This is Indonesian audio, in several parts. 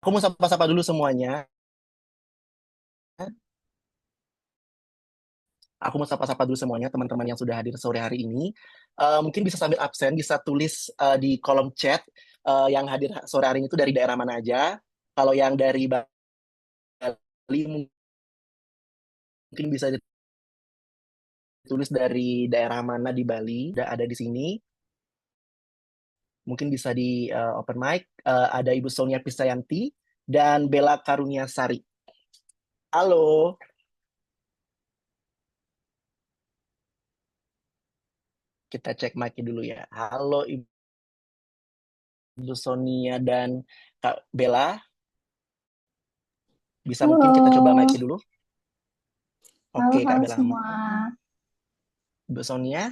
Aku mau sapa-sapa dulu semuanya. Aku mau sapa-sapa dulu semuanya teman-teman yang sudah hadir sore hari ini. Mungkin bisa sambil absen, bisa tulis di kolom chat yang hadir sore hari ini itu dari daerah mana aja. Kalau yang dari Bali mungkin bisa ditulis dari daerah mana di Bali. Ada di sini. Mungkin bisa di open mic. Ada Ibu Sonia Pisayanti dan Bella Karuniasari. Halo, kita cek mic dulu ya. Halo Ibu Sonia dan Kak Bella. Bisa mungkin kita coba Halo, mic dulu. halo, Oke, Kak halo Bella. semua. Bu Sonia.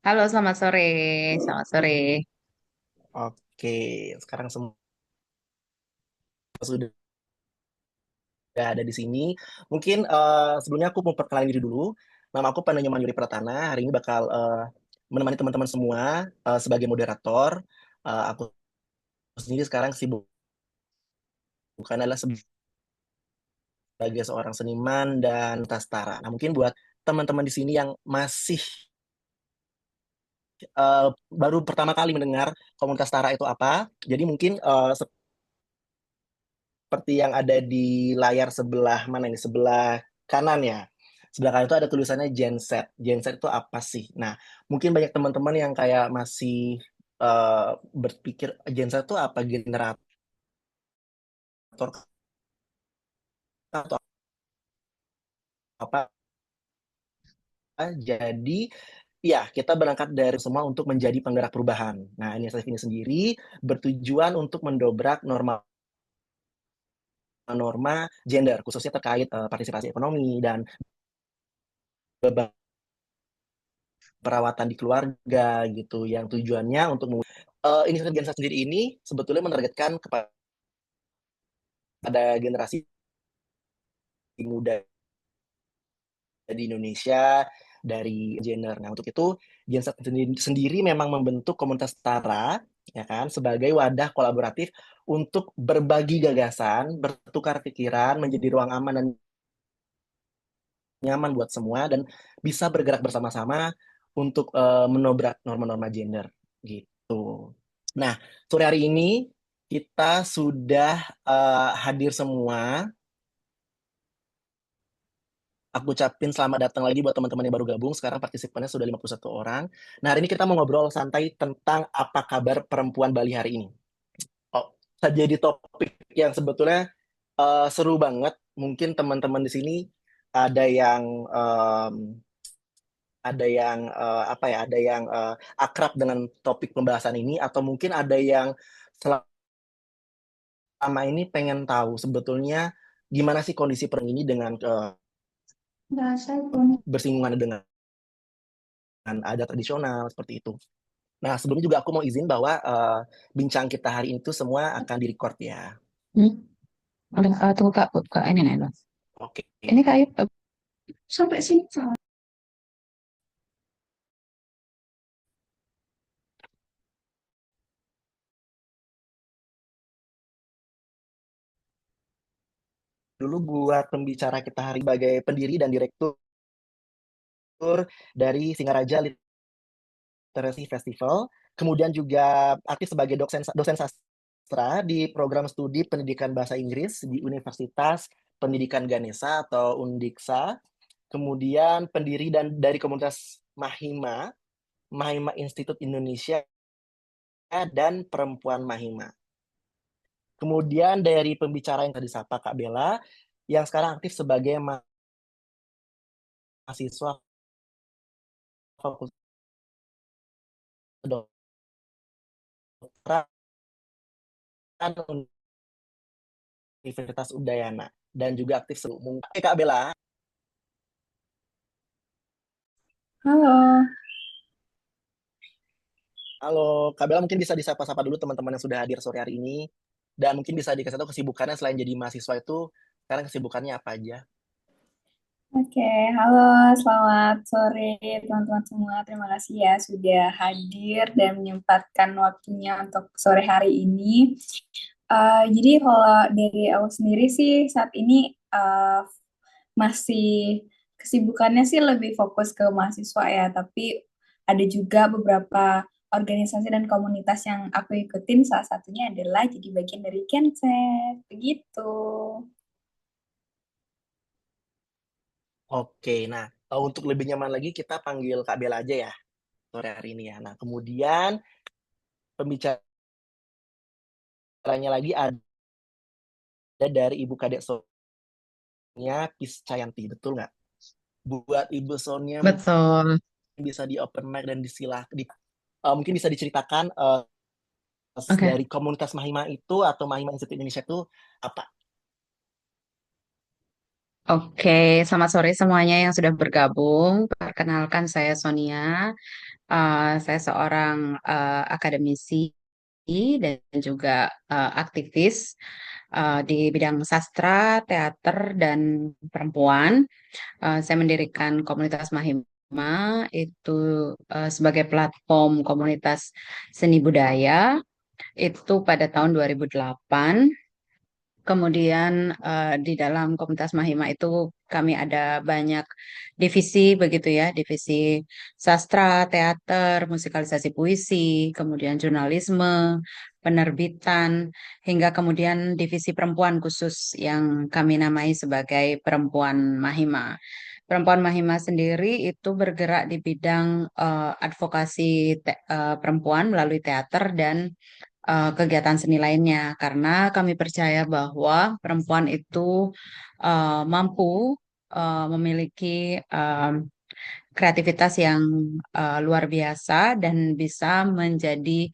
Halo, selamat sore. Selamat sore. Oke, sekarang semua sudah ada di sini. Mungkin sebelumnya aku mau perkenalkan diri dulu. Nama aku Panenyoman Yuri Pratana. Hari ini bakal menemani teman-teman semua sebagai moderator. Aku sendiri sekarang sibuk bukan adalah sebagai seorang seniman dan tastara. Nah, mungkin buat teman-teman di sini yang masih baru pertama kali mendengar komunitas Tara itu apa, jadi mungkin seperti yang ada di layar sebelah mana ini, sebelah kanan ya. Sebelah kanan itu ada tulisannya genset. Genset itu apa sih? Nah, mungkin banyak teman-teman yang kayak masih berpikir genset itu apa, generator atau apa. Jadi ya, kita berangkat dari semua untuk menjadi penggerak perubahan. Nah, inisiatif ini sendiri bertujuan untuk mendobrak norma gender, khususnya terkait partisipasi ekonomi dan perawatan di keluarga gitu, yang tujuannya untuk inisiatif Gensa sendiri ini sebetulnya menargetkan kepada generasi muda di Indonesia dari gender. Nah, untuk itu Gensa sendiri memang membentuk komunitas Tara ya kan sebagai wadah kolaboratif untuk berbagi gagasan, bertukar pikiran, menjadi ruang aman dan nyaman buat semua dan bisa bergerak bersama-sama untuk menobrak norma-norma gender gitu. Nah, sore hari ini kita sudah hadir semua. Aku ucapin selamat datang lagi buat teman-teman yang baru gabung. Sekarang partisipannya sudah 51 orang. Nah, hari ini kita mau ngobrol santai tentang apa kabar perempuan Bali hari ini. Oh, jadi topik yang sebetulnya seru banget. Mungkin teman-teman di sini ada yang apa ya, ada yang akrab dengan topik pembahasan ini atau mungkin ada yang selama ini pengen tahu sebetulnya gimana sih kondisi perang ini dengan Bahasa pun. bersinggungan dengan adat tradisional seperti itu. Nah, sebelumnya juga aku mau izin bahwa bincang kita hari ini tuh semua akan direcord ya. Hmm? Udah, tunggu Kak, Kak ini nih. Loh. Oke. Ini Kak Ayub sampai sini. Dulu buat pembicara kita hari sebagai pendiri dan direktur dari Singaraja Literacy Festival, kemudian juga aktif sebagai dosen sastra di program studi pendidikan bahasa Inggris di Universitas Pendidikan Ganesha atau Undiksa, kemudian pendiri dan dari komunitas Mahima, Mahima Institute Indonesia dan Perempuan Mahima. Kemudian dari pembicara yang tadi sapa Kak Bella, yang sekarang aktif sebagai mahasiswa Fakultas Kedokteran Universitas Udayana dan juga aktif Kak Bella. Halo. Halo, Kak Bella, mungkin bisa disapa-sapa dulu teman-teman yang sudah hadir sore hari ini dan mungkin bisa dikasih tahu kesibukannya selain jadi mahasiswa itu sekarang kesibukannya apa aja? Oke, halo, selamat sore teman-teman semua. Terima kasih ya sudah hadir dan menyempatkan waktunya untuk sore hari ini. Jadi kalau dari aku sendiri sih saat ini masih kesibukannya sih lebih fokus ke mahasiswa ya, tapi ada juga beberapa organisasi dan komunitas yang aku ikutin. Salah satunya adalah jadi bagian dari Genset, begitu. Oke, nah untuk lebih nyaman lagi kita panggil Kak Bella aja ya sore hari ini ya. Nah kemudian pembicaranya lagi ada dari Ibu Kadek Sonia Piscayanti, betul nggak? Buat Ibu Sonia mungkin Betul. bisa di open mic dan mungkin bisa diceritakan Oke. dari komunitas Mahima itu atau Mahima Institute Indonesia itu apa? Oke, selamat sore semuanya yang sudah bergabung. Perkenalkan saya Sonia. Saya seorang akademisi dan juga aktivis di bidang sastra, teater, dan perempuan. Saya mendirikan komunitas Mahima itu sebagai platform komunitas seni budaya itu pada tahun 2008. Kemudian di dalam komunitas Mahima itu kami ada banyak divisi begitu ya, divisi sastra, teater, musikalisasi puisi, kemudian jurnalisme, penerbitan, hingga kemudian divisi perempuan khusus yang kami namai sebagai Perempuan Mahima. Perempuan Mahima sendiri itu bergerak di bidang advokasi perempuan melalui teater dan kegiatan seni lainnya karena kami percaya bahwa perempuan itu mampu memiliki kreativitas yang luar biasa dan bisa menjadi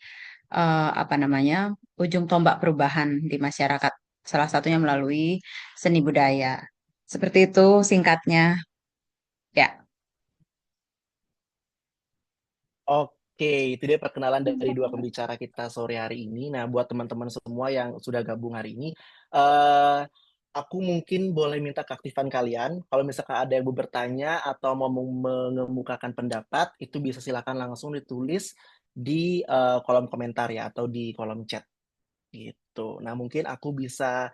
apa namanya ujung tombak perubahan di masyarakat. Salah satunya melalui seni budaya. Seperti itu singkatnya. Ya, Oke, itu dia perkenalan dari dua pembicara kita sore hari ini. Nah, buat teman-teman semua yang sudah gabung hari ini, eh aku mungkin boleh minta keaktifan kalian. Kalau misalkan ada yang mau bertanya atau mau mengemukakan pendapat, itu bisa silakan langsung ditulis di kolom komentar ya atau di kolom chat gitu. Nah, mungkin aku bisa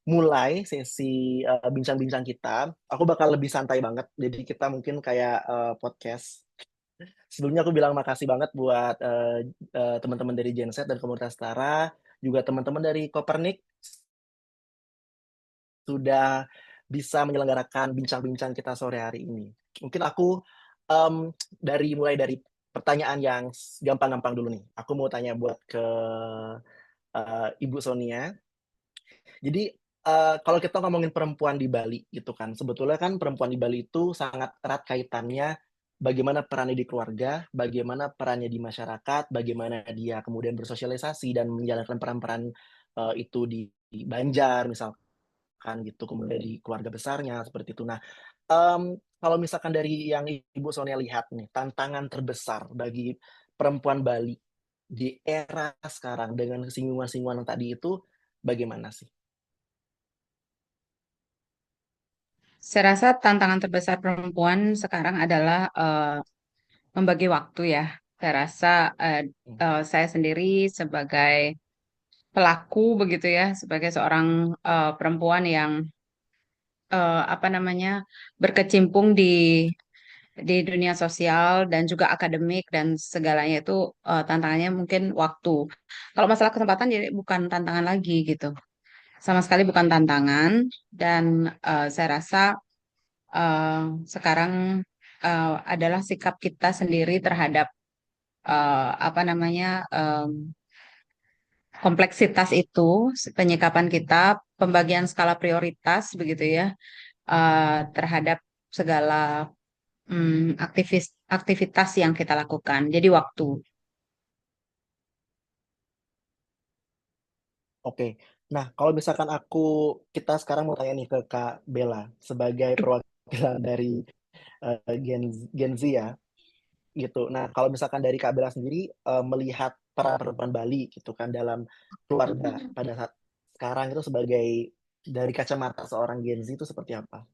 mulai sesi bincang-bincang kita. Aku bakal lebih santai banget. Jadi kita mungkin kayak podcast. Sebelumnya aku bilang makasih banget buat teman-teman dari Genset dan komunitas Tara, juga teman-teman dari Kopernik sudah bisa menyelenggarakan bincang-bincang kita sore hari ini. Mungkin aku mulai dari pertanyaan yang gampang-gampang dulu nih. Aku mau tanya buat ke Ibu Sonia. Jadi kalau kita ngomongin perempuan di Bali gitu kan, sebetulnya kan perempuan di Bali itu sangat erat kaitannya bagaimana perannya di keluarga, bagaimana perannya di masyarakat, bagaimana dia kemudian bersosialisasi dan menjalankan peran-peran itu di Banjar misalkan gitu, kemudian di keluarga besarnya seperti itu. Nah, kalau misalkan dari yang Ibu Sonia lihat nih, tantangan terbesar bagi perempuan Bali di era sekarang dengan singgungan-singgungan yang tadi itu bagaimana sih? saya rasa tantangan terbesar perempuan sekarang adalah membagi waktu ya. Saya rasa eh, saya sendiri sebagai pelaku begitu ya, sebagai seorang perempuan yang apa namanya berkecimpung di dunia sosial dan juga akademik dan segalanya itu tantangannya mungkin waktu. Kalau masalah kesempatan jadi bukan tantangan lagi gitu, sama sekali bukan tantangan dan saya rasa eh, sekarang adalah sikap kita sendiri terhadap apa namanya kompleksitas itu, penyikapan kita, pembagian skala prioritas begitu ya terhadap segala aktivitas yang kita lakukan. Jadi waktu. Oke. Nah, kalau misalkan kita sekarang mau tanya nih ke Kak Bella sebagai perwakilan dari Gen Z ya, gitu. Nah, kalau misalkan dari Kak Bella sendiri melihat peran perempuan Bali gitu kan dalam keluarga pada saat sekarang itu sebagai dari kacamata seorang Gen Z itu seperti apa?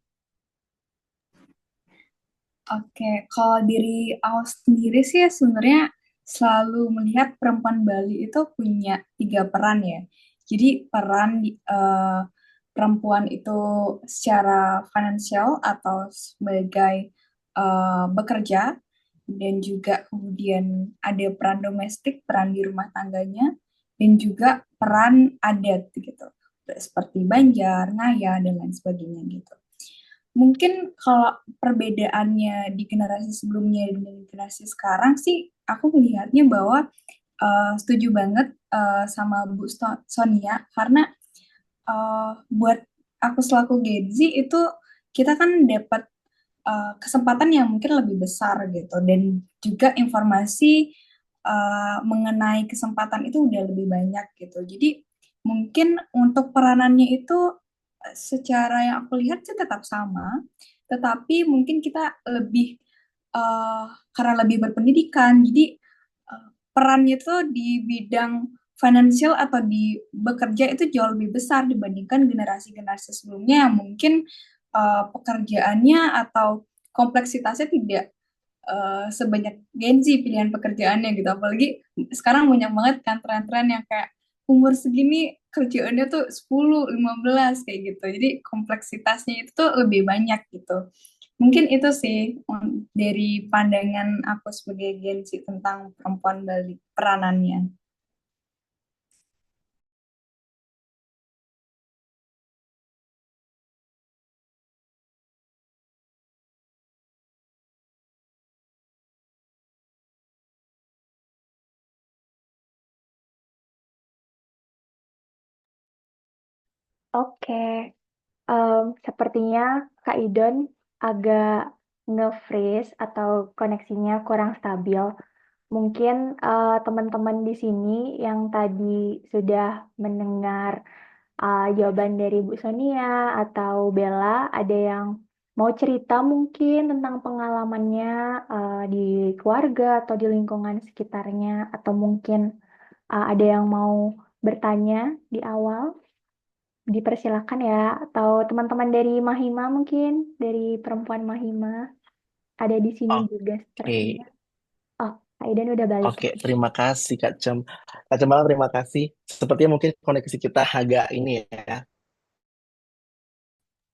Oke, kalau diri aku sendiri sih sebenarnya selalu melihat perempuan Bali itu punya tiga peran ya. Jadi peran perempuan itu secara finansial atau sebagai bekerja, dan juga kemudian ada peran domestik, peran di rumah tangganya, dan juga peran adat gitu, seperti Banjar, Ngaya, dan lain sebagainya gitu. Mungkin kalau perbedaannya di generasi sebelumnya dan generasi sekarang sih, aku melihatnya bahwa setuju banget sama Bu Sonia, karena buat aku selaku Gen Z itu kita kan dapat kesempatan yang mungkin lebih besar gitu, dan juga informasi mengenai kesempatan itu udah lebih banyak gitu. Jadi mungkin untuk peranannya itu secara yang aku lihat sih tetap sama, tetapi mungkin kita lebih eh, karena lebih berpendidikan, jadi perannya itu di bidang finansial atau di bekerja itu jauh lebih besar dibandingkan generasi-generasi sebelumnya yang mungkin pekerjaannya atau kompleksitasnya tidak sebanyak Gen Z pilihan pekerjaannya gitu. Apalagi sekarang banyak banget kan tren-tren yang kayak umur segini kerjaannya tuh 10, 15 kayak gitu. Jadi kompleksitasnya itu tuh lebih banyak gitu. Mungkin itu sih dari pandangan aku sebagai Gen Z tentang perempuan Bali, peranannya. Oke, sepertinya Kak Idon agak nge-freeze atau koneksinya kurang stabil. Mungkin teman-teman di sini yang tadi sudah mendengar jawaban dari Bu Sonia atau Bella, ada yang mau cerita mungkin tentang pengalamannya di keluarga atau di lingkungan sekitarnya, atau mungkin ada yang mau bertanya di awal. Dipersilakan ya, atau teman-teman dari Mahima mungkin, dari perempuan Mahima, ada di sini juga Oke, sepertinya. Oh, Kak Idan udah balik. oke, terima kasih Kak Cem. Kak Cemala, terima kasih. Sepertinya mungkin koneksi kita agak ini ya,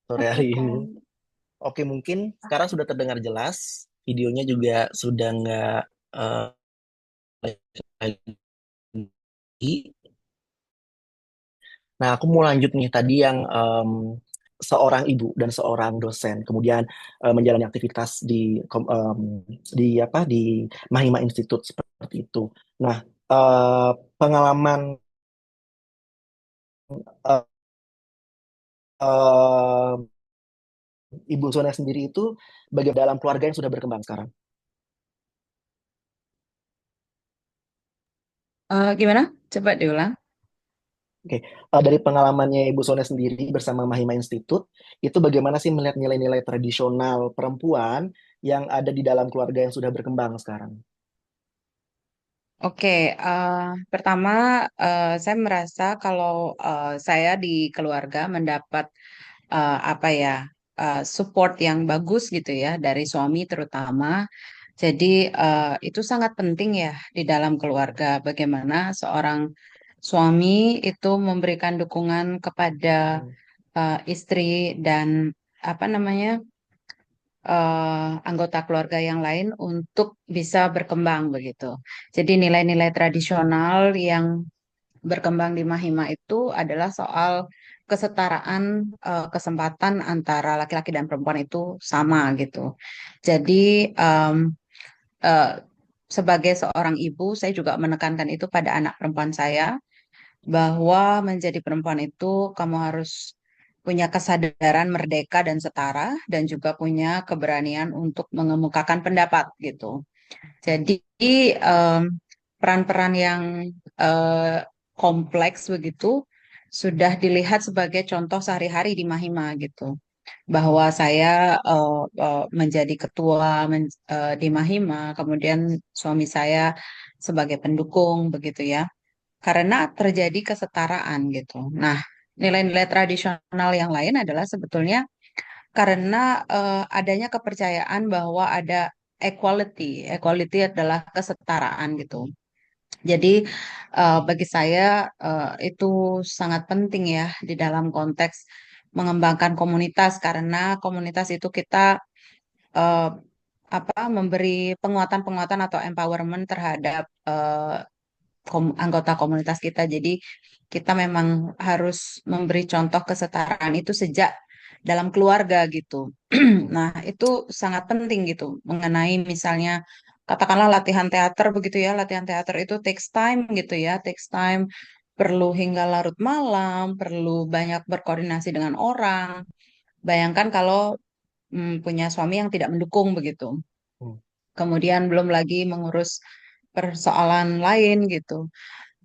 sore Oke, hari ini. Kak. Oke, mungkin sekarang sudah terdengar jelas. Videonya juga sudah nggak eh, lagi. Nah, aku mau lanjut nih tadi yang seorang ibu dan seorang dosen kemudian menjalani aktivitas di apa di Mahima Institute seperti itu. Nah, pengalaman eh, eh, Ibu Sonia sendiri itu bagaimana dalam keluarga yang sudah berkembang sekarang? Gimana? Coba diulang. Oke, dari pengalamannya Ibu Sonia sendiri bersama Mahima Institute, itu bagaimana sih melihat nilai-nilai tradisional perempuan yang ada di dalam keluarga yang sudah berkembang sekarang? Oke, eh, pertama saya merasa kalau saya di keluarga mendapat apa ya support yang bagus gitu ya dari suami terutama. Jadi itu sangat penting ya di dalam keluarga. Bagaimana seorang suami itu memberikan dukungan kepada istri dan apa namanya anggota keluarga yang lain untuk bisa berkembang begitu. Jadi nilai-nilai tradisional yang berkembang di Mahima itu adalah soal kesetaraan kesempatan antara laki-laki dan perempuan itu sama gitu. Jadi em, eh, sebagai seorang ibu, saya juga menekankan itu pada anak perempuan saya bahwa menjadi perempuan itu kamu harus punya kesadaran merdeka dan setara dan juga punya keberanian untuk mengemukakan pendapat gitu. Jadi em, peran-peran yang eh, kompleks begitu sudah dilihat sebagai contoh sehari-hari di Mahima gitu. Bahwa saya menjadi ketua di Mahima, kemudian suami saya sebagai pendukung begitu ya. Karena terjadi kesetaraan gitu. Nah, nilai-nilai tradisional yang lain adalah sebetulnya karena adanya kepercayaan bahwa ada equality. Equality adalah kesetaraan gitu. Jadi bagi saya itu sangat penting ya di dalam konteks mengembangkan komunitas karena komunitas itu kita eh, memberi penguatan-penguatan atau empowerment terhadap anggota komunitas kita. Jadi kita memang harus memberi contoh kesetaraan itu sejak dalam keluarga gitu. Nah, itu sangat penting gitu mengenai misalnya katakanlah latihan teater begitu ya. Latihan teater itu takes time gitu ya, takes time, perlu hingga larut malam, perlu banyak berkoordinasi dengan orang. Bayangkan kalau punya suami yang tidak mendukung begitu. Hmm. Kemudian belum lagi mengurus persoalan lain gitu.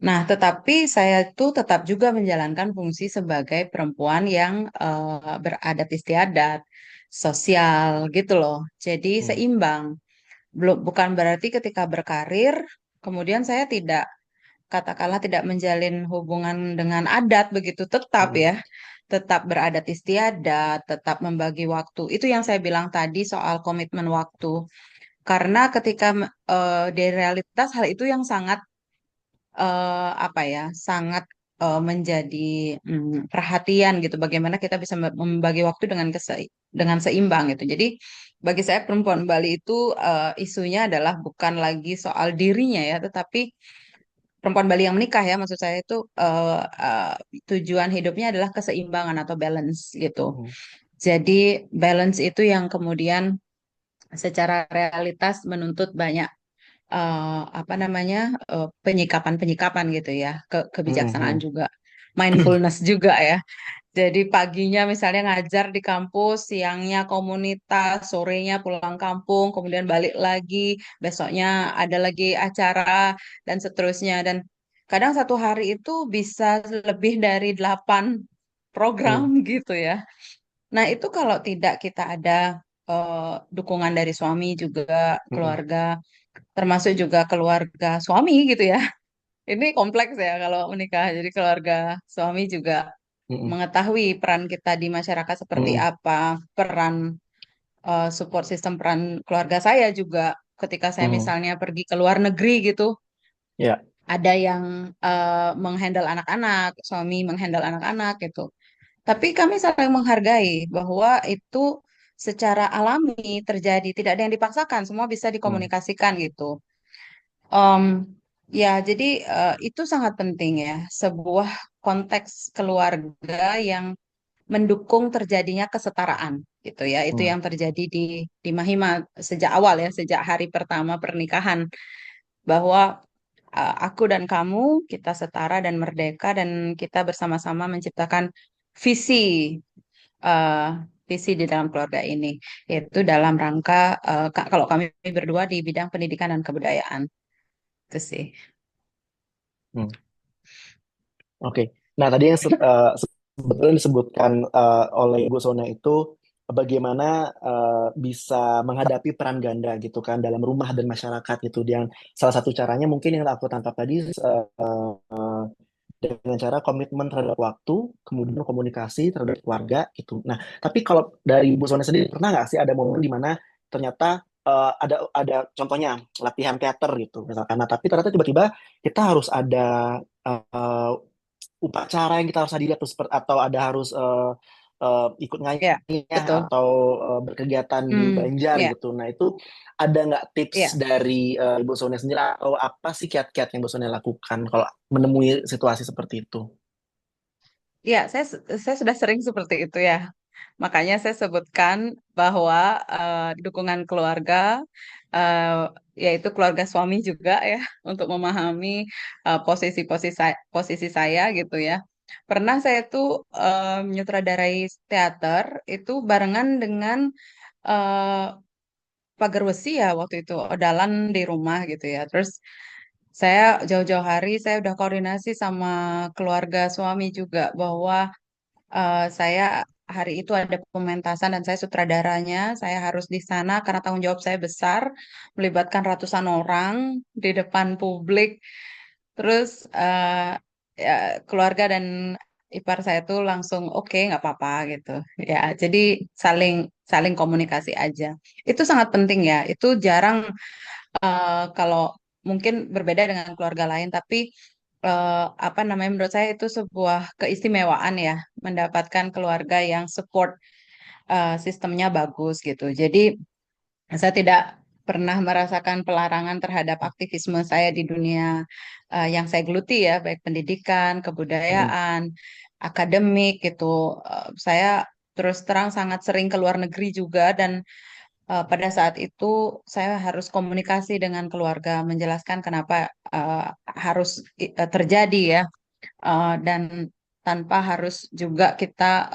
Nah, tetapi saya tuh tetap juga menjalankan fungsi sebagai perempuan yang beradat istiadat, sosial gitu loh. Jadi Hmm. seimbang. Belum bukan berarti ketika berkarir kemudian saya tidak katakanlah tidak menjalin hubungan dengan adat begitu tetap Hmm. ya. Tetap beradat istiadat, tetap membagi waktu. Itu yang saya bilang tadi soal komitmen waktu. Karena ketika di realitas hal itu yang sangat sangat menjadi perhatian gitu bagaimana kita bisa membagi waktu dengan seimbang gitu. Jadi bagi saya perempuan Bali itu isunya adalah bukan lagi soal dirinya ya, tetapi perempuan Bali yang menikah ya maksud saya itu tujuan hidupnya adalah keseimbangan atau balance gitu. Hmm. Jadi balance itu yang kemudian secara realitas menuntut banyak penyikapan-penyikapan gitu ya, kebijaksanaan Hmm. juga, mindfulness juga ya. Jadi paginya misalnya ngajar di kampus, siangnya komunitas, sorenya pulang kampung, kemudian balik lagi, besoknya ada lagi acara dan seterusnya. Dan kadang satu hari itu bisa lebih dari 8 program Hmm. gitu ya. Nah itu kalau tidak kita ada dukungan dari suami juga, Hmm. keluarga, termasuk juga keluarga suami gitu ya. Ini kompleks ya kalau menikah. Jadi keluarga suami juga Hmm. mengetahui peran kita di masyarakat seperti Hmm. apa, peran support system peran keluarga saya juga ketika saya Hmm. misalnya pergi ke luar negeri gitu, Ya. ada yang menghandle anak-anak, suami menghandle anak-anak gitu. Tapi kami saling menghargai bahwa itu secara alami terjadi, tidak ada yang dipaksakan, semua bisa Hmm. dikomunikasikan gitu. Em, ya, jadi itu sangat penting ya, sebuah konteks keluarga yang mendukung terjadinya kesetaraan gitu ya. Itu Hmm. yang terjadi di Mahima sejak awal ya, sejak hari pertama pernikahan bahwa aku dan kamu kita setara dan merdeka dan kita bersama-sama menciptakan visi eh, visi di dalam keluarga ini, yaitu dalam rangka kalau kami berdua di bidang pendidikan dan kebudayaan. Itu sih. Hmm. Oke. Nah, tadi yang sebetulnya disebutkan oleh Bu Sona itu bagaimana bisa menghadapi peran ganda gitu kan dalam rumah dan masyarakat gitu. Dan salah satu caranya mungkin yang aku tangkap tadi dengan cara komitmen terhadap waktu, kemudian komunikasi terhadap keluarga gitu. Nah, tapi kalau dari Bu Sona sendiri pernah nggak sih ada momen di mana ternyata ada contohnya latihan teater gitu misalkan. Nah, tapi ternyata tiba-tiba kita harus ada eh, upacara yang kita harus hadiri atau ada harus ikut Ya, nyanyi ya, betul. atau berkegiatan di Hmm, Banjar ya, gitu. Nah itu ada nggak tips ya, dari Ibu Sonia sendiri atau apa sih kiat-kiat yang Ibu Sonia lakukan kalau menemui situasi seperti itu? ya. Saya sudah sering seperti itu ya. Makanya saya sebutkan bahwa dukungan keluarga, eh, yaitu keluarga suami juga ya, untuk memahami posisi saya gitu ya. Pernah saya tuh menyutradarai teater itu barengan dengan eh, pagar besi ya waktu itu, Odalan di rumah gitu ya. Terus saya jauh-jauh hari saya udah koordinasi sama keluarga suami juga bahwa saya hari itu ada pementasan dan saya sutradaranya. Saya harus di sana karena tanggung jawab saya besar, melibatkan ratusan orang di depan publik. Terus ya, keluarga dan ipar saya tuh langsung oke nggak apa-apa gitu. Ya, jadi saling saling komunikasi aja. Itu sangat penting ya. Itu jarang kalau mungkin berbeda dengan keluarga lain, tapi apa namanya menurut saya itu sebuah keistimewaan ya mendapatkan keluarga yang support sistemnya bagus gitu. Jadi saya tidak pernah merasakan pelarangan terhadap aktivisme saya di dunia yang saya geluti ya, baik pendidikan, kebudayaan, akademik gitu. Saya terus terang sangat sering ke luar negeri juga dan pada saat itu saya harus komunikasi dengan keluarga, menjelaskan kenapa harus terjadi ya, dan tanpa harus juga kita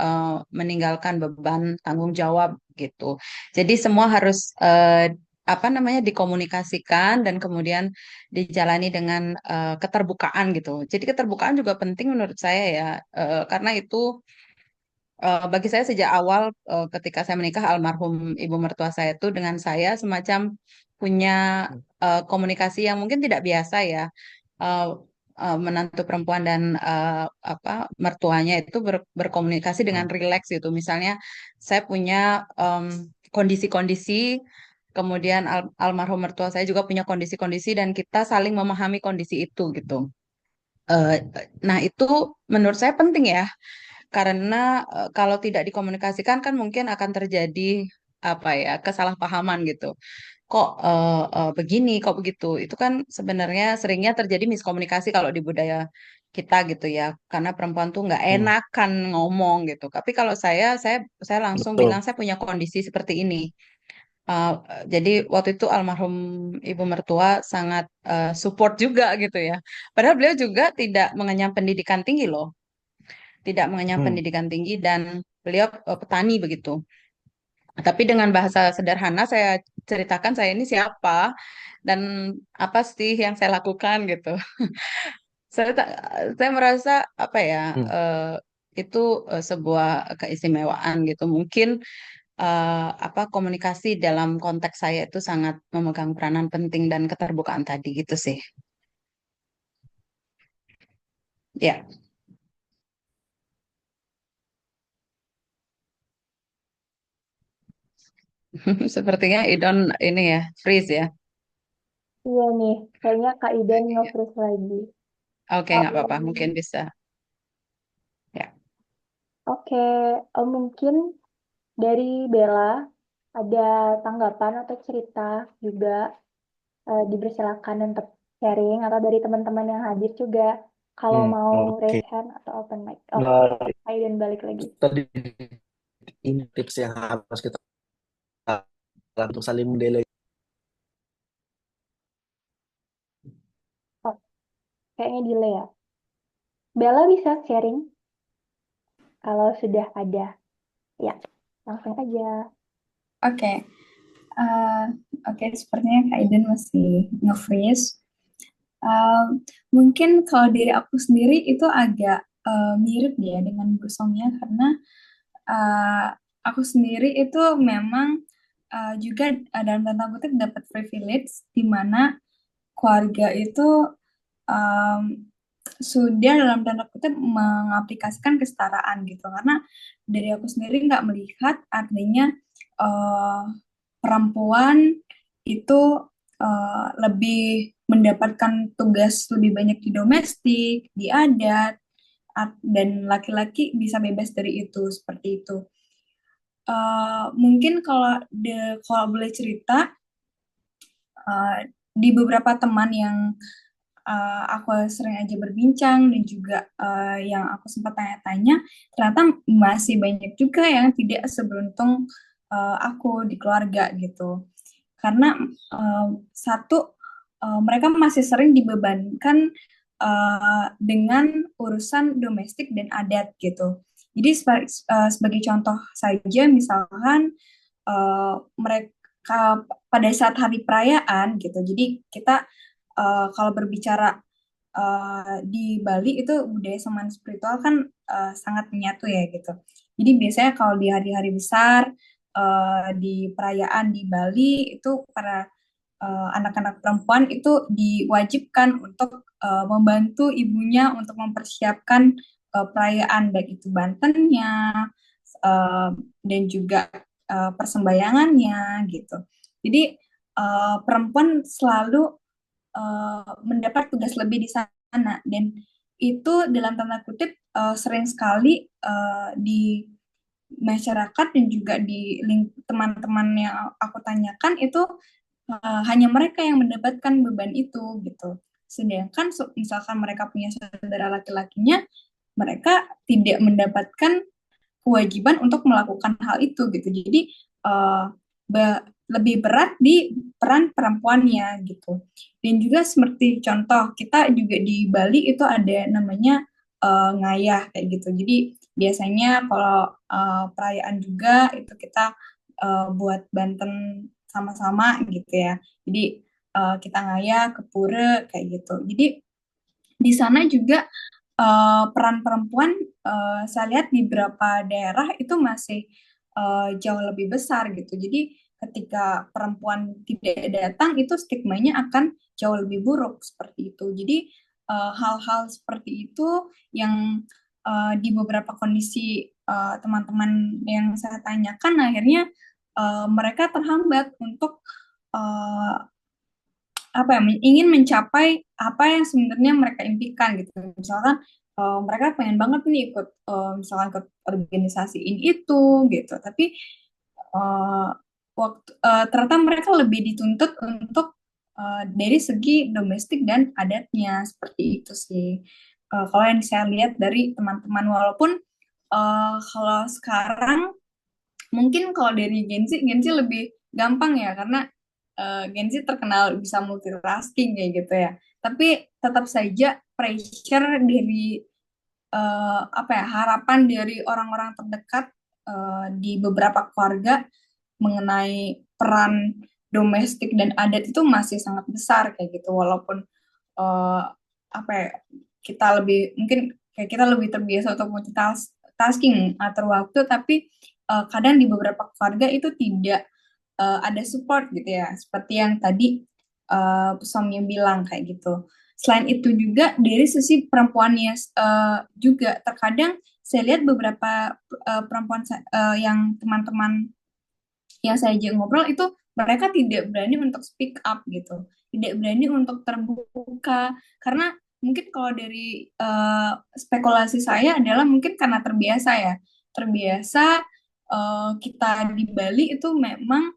meninggalkan beban tanggung jawab gitu. Jadi semua harus apa namanya dikomunikasikan dan kemudian dijalani dengan keterbukaan gitu. Jadi keterbukaan juga penting menurut saya ya, karena itu bagi saya sejak awal ketika saya menikah almarhum ibu mertua saya itu dengan saya semacam punya komunikasi yang mungkin tidak biasa ya. Eh, Menantu perempuan dan apa mertuanya itu berkomunikasi dengan rileks gitu. Misalnya saya punya kondisi-kondisi, kemudian almarhum mertua saya juga punya kondisi-kondisi dan kita saling memahami kondisi itu gitu. Eh, nah itu menurut saya penting ya karena kalau tidak dikomunikasikan kan mungkin akan terjadi apa ya kesalahpahaman gitu. Kok begini, kok begitu? Itu kan sebenarnya seringnya terjadi miskomunikasi kalau di budaya kita gitu ya. Karena perempuan tuh nggak Hmm, enakan ngomong gitu. Tapi kalau saya langsung bilang betul. saya punya kondisi seperti ini. Uh, jadi waktu itu almarhum ibu mertua sangat support juga gitu ya. Padahal beliau juga tidak mengenyam pendidikan tinggi loh, tidak mengenyam Hmm, pendidikan tinggi dan beliau petani begitu. Tapi dengan bahasa sederhana saya ceritakan saya ini siapa dan apa sih yang saya lakukan gitu. Saya tak- saya merasa apa ya hmm. eh, itu sebuah keistimewaan gitu. Mungkin apa komunikasi dalam konteks saya itu sangat memegang peranan penting dan keterbukaan tadi gitu sih. Ya, sepertinya Idon ini ya freeze ya. Iya nih, kayaknya Kak Iden nge-freeze lagi. Oke, nggak apa-apa, mungkin Um, bisa. Ya. oke, mungkin dari Bella ada tanggapan atau cerita juga, dipersilakan untuk sharing atau dari teman-teman yang hadir juga kalau mau Oke. raise hand atau open mic. Oh, Nah, Kak Iden balik lagi. tadi ini tips yang harus kita lakukan untuk saling mendelegasi. Oh, kayaknya delay ya. Bella bisa sharing kalau sudah ada. Ya, langsung aja. Oke, eh, oke, sepertinya Kak Iden masih nge-freeze. Mungkin kalau dari aku sendiri itu agak mirip ya dengan Bu Somia karena eh, aku sendiri itu memang juga dalam tanda kutip dapat privilege di mana keluarga itu em, sudah dalam tanda kutip mengaplikasikan kesetaraan gitu karena dari aku sendiri nggak melihat artinya eh, perempuan itu lebih mendapatkan tugas lebih banyak di domestik, di adat, dan laki-laki bisa bebas dari itu seperti itu. Mungkin kalau boleh cerita di beberapa teman yang aku sering aja berbincang dan juga yang aku sempat tanya-tanya, ternyata masih banyak juga yang tidak seberuntung aku di keluarga gitu. Karena satu, mereka masih sering dibebankan dengan urusan domestik dan adat gitu. Jadi sebagai contoh saja, misalkan mereka pada saat hari perayaan gitu. Jadi kita kalau berbicara di Bali itu budaya saman spiritual kan sangat menyatu ya gitu. Jadi biasanya kalau di hari-hari besar di perayaan di Bali itu para anak-anak perempuan itu diwajibkan untuk membantu ibunya untuk mempersiapkan perayaan, baik itu Bantennya dan juga persembayangannya gitu. Jadi perempuan selalu mendapat tugas lebih di sana, dan itu dalam tanda kutip sering sekali di masyarakat dan juga di teman-teman yang aku tanyakan itu hanya mereka yang mendapatkan beban itu gitu. Sedangkan misalkan mereka punya saudara laki-lakinya, mereka tidak mendapatkan kewajiban untuk melakukan hal itu gitu. Jadi lebih berat di peran perempuannya gitu. Dan juga seperti contoh, kita juga di Bali itu ada namanya ngayah kayak gitu. Jadi biasanya kalau perayaan juga itu kita buat Banten sama-sama gitu ya. Jadi kita ngayah ke pura kayak gitu. Jadi di sana juga peran perempuan saya lihat di beberapa daerah itu masih jauh lebih besar gitu. Jadi ketika perempuan tidak datang itu stigmanya akan jauh lebih buruk seperti itu. Jadi hal-hal seperti itu yang di beberapa kondisi teman-teman yang saya tanyakan akhirnya mereka terhambat untuk ingin mencapai apa yang sebenarnya mereka impikan gitu. Misalkan mereka pengen banget nih ikut misalkan ikut organisasi ini itu gitu, tapi ternyata mereka lebih dituntut untuk dari segi domestik dan adatnya seperti itu sih. Kalau yang saya lihat dari teman-teman, walaupun kalau sekarang mungkin kalau dari Gen Z lebih gampang ya, karena Gen Z terkenal bisa multitasking kayak gitu ya. Tapi tetap saja pressure dari harapan dari orang-orang terdekat di beberapa keluarga mengenai peran domestik dan adat itu masih sangat besar kayak gitu. Walaupun uh, kita lebih mungkin kayak kita lebih terbiasa untuk multitasking atur waktu, tapi kadang di beberapa keluarga itu tidak ada support gitu ya, seperti yang tadi Somnya bilang kayak gitu. Selain itu juga dari sisi perempuannya juga terkadang saya lihat beberapa perempuan yang teman-teman yang saya ajak ngobrol itu mereka tidak berani untuk speak up gitu, tidak berani untuk terbuka, karena mungkin kalau dari spekulasi saya adalah mungkin karena terbiasa kita di Bali itu memang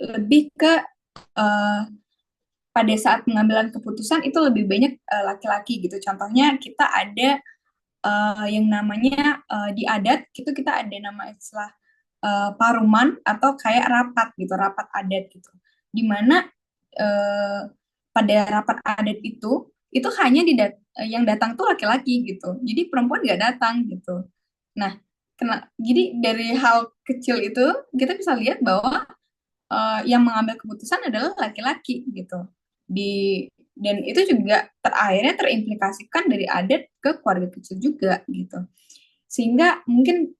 lebih ke pada saat pengambilan keputusan itu lebih banyak laki-laki gitu. Contohnya kita ada yang namanya di adat itu kita ada nama istilah paruman atau kayak rapat gitu, rapat adat gitu. Dimana pada rapat adat itu hanya yang datang tuh laki-laki gitu. Jadi perempuan nggak datang gitu. Nah, jadi dari hal kecil itu kita bisa lihat bahwa yang mengambil keputusan adalah laki-laki gitu. Dan itu juga akhirnya terimplikasikan dari adat ke keluarga kecil juga gitu. Sehingga mungkin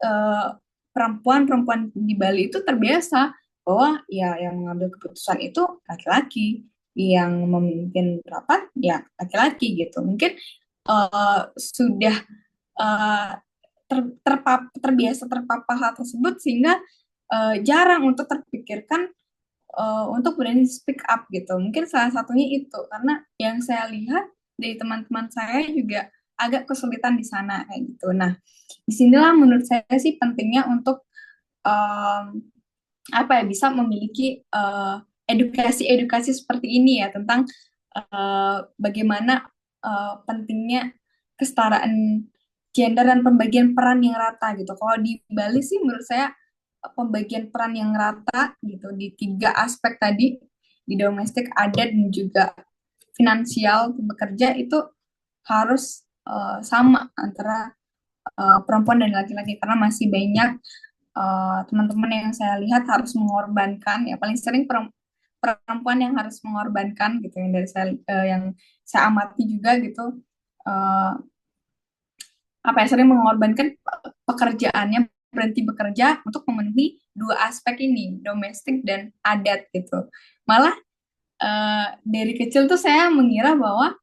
perempuan-perempuan di Bali itu terbiasa bahwa ya yang mengambil keputusan itu laki-laki, yang memimpin rapat ya laki-laki gitu. Mungkin sudah uh, terbiasa terpapar hal tersebut sehingga jarang untuk terpikirkan untuk berani speak up gitu. Mungkin salah satunya itu karena yang saya lihat dari teman-teman saya juga agak kesulitan di sana kayak gitu. Nah, disinilah menurut saya sih pentingnya untuk bisa memiliki edukasi-edukasi seperti ini ya tentang bagaimana pentingnya kesetaraan gender dan pembagian peran yang rata gitu. Kalau di Bali sih menurut saya pembagian peran yang rata gitu di 3 aspek tadi, di domestik, adat, dan juga finansial bekerja itu harus sama antara perempuan dan laki-laki, karena masih banyak teman-teman yang saya lihat harus mengorbankan, ya paling sering perempuan yang harus mengorbankan gitu, yang dari saya yang saya amati juga gitu, sering mengorbankan pekerjaannya, berhenti bekerja untuk memenuhi 2 aspek ini, domestik dan adat gitu. Malah dari kecil tuh saya mengira bahwa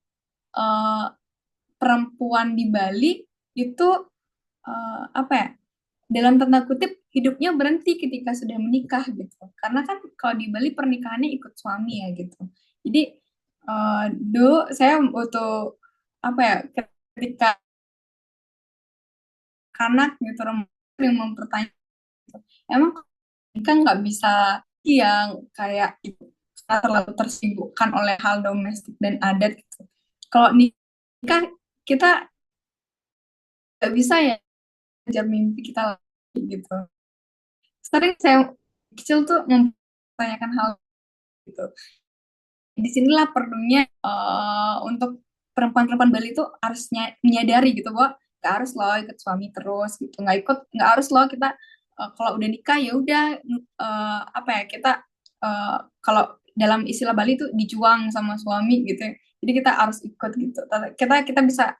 perempuan di Bali itu apa ya, dalam tanda kutip hidupnya berhenti ketika sudah menikah gitu. Karena kan kalau di Bali pernikahannya ikut suami ya gitu. Jadi dulu saya waktu apa ya, ketika anak gitu yang mempertanyakan emang nikah nggak bisa yang kayak itu terlalu tersibukkan oleh hal domestik dan adat gitu. Kalau nikah kita nggak bisa ya ngejar mimpi kita lagi gitu. Sering saya kecil tuh mempertanyakan hal gitu. Disinilah perlunya untuk perempuan-perempuan Bali itu harus menyadari gitu bahwa nggak harus loh ikut suami terus gitu, nggak harus loh kita kalau udah nikah ya udah apa ya, kita kalau dalam istilah Bali itu dijuang sama suami gitu ya. Jadi kita harus ikut gitu, kita bisa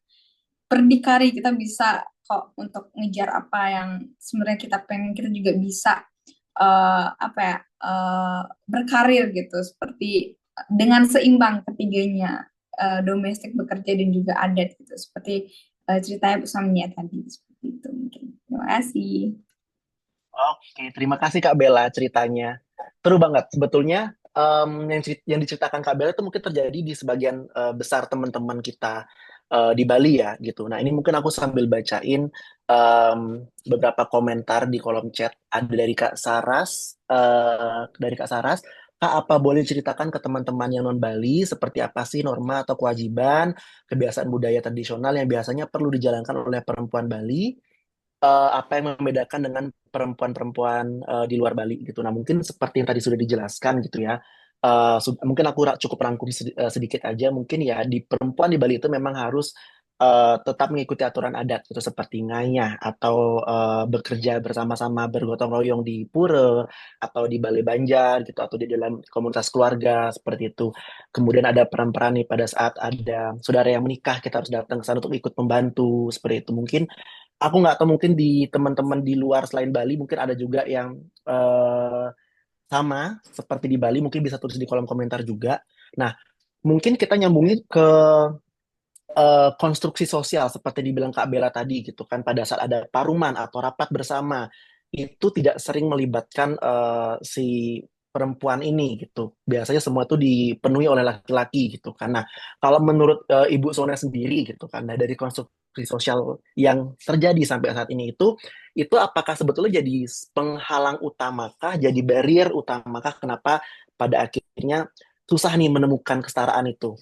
berdikari, kita bisa kok untuk ngejar apa yang sebenarnya kita pengen, kita juga bisa apa ya, berkarir gitu seperti dengan seimbang ketiganya, domestik, bekerja dan juga adat gitu, seperti ceritanya Bu Samia tadi seperti itu mungkin. Terima kasih. Oke, terima kasih Kak Bella ceritanya. Seru banget. Sebetulnya yang diceritakan Kak Bella itu mungkin terjadi di sebagian besar teman-teman kita di Bali ya gitu. Nah ini mungkin aku sambil bacain beberapa komentar di kolom chat. Ada dari Kak Saras, Kak, apa boleh ceritakan ke teman-teman yang non Bali seperti apa sih norma atau kewajiban, kebiasaan budaya tradisional yang biasanya perlu dijalankan oleh perempuan Bali, apa yang membedakan dengan perempuan-perempuan di luar Bali gitu. Nah, mungkin seperti yang tadi sudah dijelaskan gitu ya. Mungkin aku cukup rangkum sedikit aja. Mungkin ya di perempuan di Bali itu memang harus tetap mengikuti aturan adat gitu seperti ngayah atau bekerja bersama-sama bergotong royong di pura atau di balai banjar gitu atau di dalam komunitas keluarga seperti itu. Kemudian ada peran-peran nih pada saat ada saudara yang menikah kita harus datang ke sana untuk ikut membantu seperti itu. Mungkin aku nggak tahu mungkin di teman-teman di luar selain Bali mungkin ada juga yang eh, sama seperti di Bali, mungkin bisa tulis di kolom komentar juga. Nah, mungkin kita nyambungin ke konstruksi sosial seperti dibilang Kak Bella tadi gitu kan, pada saat ada paruman atau rapat bersama itu tidak sering melibatkan si perempuan ini gitu. Biasanya semua itu dipenuhi oleh laki-laki gitu. Karena kalau menurut Ibu Sona sendiri gitu kan, nah, dari konstruksi sosial yang terjadi sampai saat ini itu apakah sebetulnya jadi penghalang utamakah, jadi barrier utamakah kenapa pada akhirnya susah nih menemukan kesetaraan itu?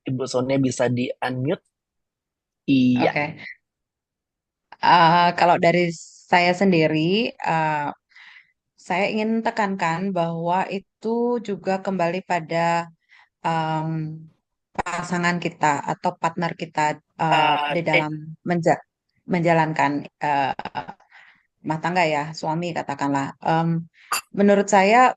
Ibu Sone bisa di-unmute? Iya. Oke. Kalau dari saya sendiri, uh, saya ingin tekankan bahwa itu juga kembali pada um, pasangan kita atau partner kita di dalam menjalankan rumah tangga ya, suami katakanlah. Menurut saya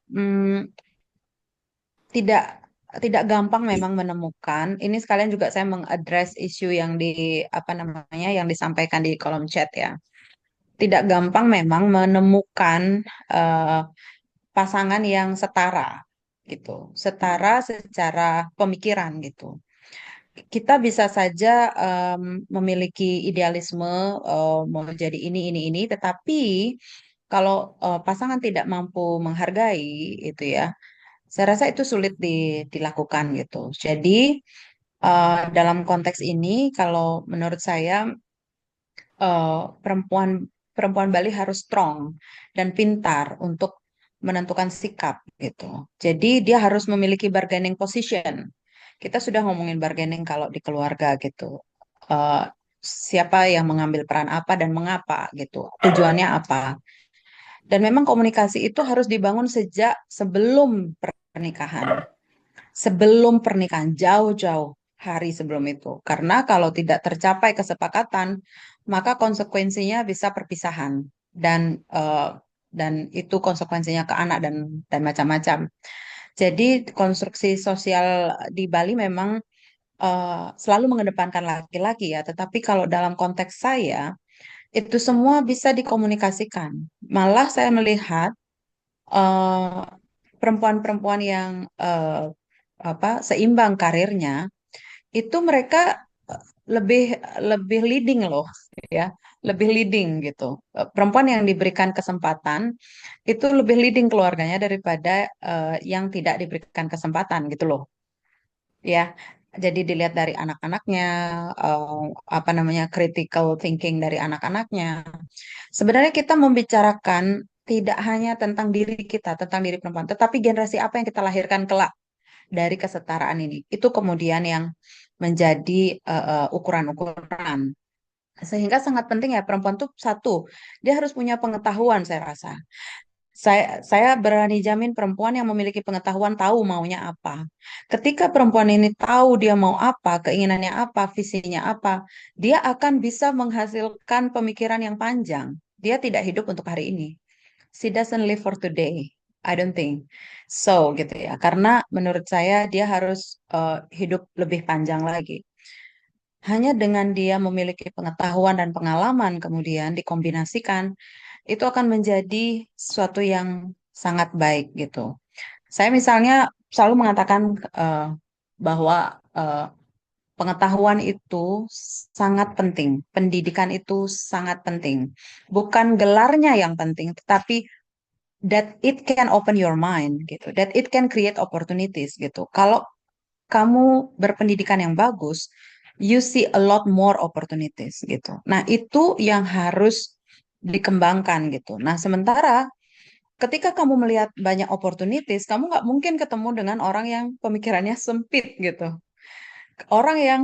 tidak tidak gampang memang menemukan. Ini sekalian juga saya mengadres isu yang apa namanya yang disampaikan di kolom chat ya. Tidak gampang memang menemukan eh, pasangan yang setara gitu, setara secara pemikiran gitu. Kita bisa saja memiliki idealisme mau jadi ini, tetapi kalau pasangan tidak mampu menghargai itu ya, saya rasa itu sulit dilakukan gitu. Jadi dalam konteks ini, kalau menurut saya perempuan perempuan Bali harus strong dan pintar untuk menentukan sikap gitu. Jadi dia harus memiliki bargaining position. Kita sudah ngomongin bargaining kalau di keluarga gitu. Eh, Siapa yang mengambil peran apa dan mengapa gitu. Tujuannya apa. Dan memang komunikasi itu harus dibangun sejak sebelum pernikahan. Sebelum pernikahan, jauh-jauh hari sebelum itu. Karena kalau tidak tercapai kesepakatan, maka konsekuensinya bisa perpisahan dan itu konsekuensinya ke anak dan macam-macam. Jadi konstruksi sosial di Bali memang selalu mengedepankan laki-laki ya, tetapi kalau dalam konteks saya itu semua bisa dikomunikasikan. Malah saya melihat eh, perempuan-perempuan yang seimbang karirnya, itu mereka lebih lebih leading loh, ya, lebih leading gitu. Perempuan yang diberikan kesempatan itu lebih leading keluarganya daripada yang tidak diberikan kesempatan gitu loh, ya. Jadi dilihat dari anak-anaknya, eh, apa namanya, critical thinking dari anak-anaknya. Sebenarnya kita membicarakan tidak hanya tentang diri kita, tentang diri perempuan, tetapi generasi apa yang kita lahirkan kelak dari kesetaraan ini. Itu kemudian yang menjadi ukuran-ukuran. Sehingga sangat penting ya perempuan tuh satu, dia harus punya pengetahuan saya rasa. Saya berani jamin perempuan yang memiliki pengetahuan tahu maunya apa. Ketika perempuan ini tahu dia mau apa, keinginannya apa, visinya apa, dia akan bisa menghasilkan pemikiran yang panjang. Dia tidak hidup untuk hari ini. She doesn't live for today. I don't think so gitu ya. Karena menurut saya dia harus hidup lebih panjang lagi. Hanya dengan dia memiliki pengetahuan dan pengalaman kemudian dikombinasikan, itu akan menjadi sesuatu yang sangat baik gitu. Saya misalnya selalu mengatakan eh, bahwa eh, pengetahuan itu sangat penting, pendidikan itu sangat penting. Bukan gelarnya yang penting, tetapi that it can open your mind gitu, that it can create opportunities gitu. Kalau kamu berpendidikan yang bagus, you see a lot more opportunities gitu. Nah, itu yang harus dikembangkan gitu. Nah, sementara ketika kamu melihat banyak opportunities, kamu nggak mungkin ketemu dengan orang yang pemikirannya sempit gitu. Orang yang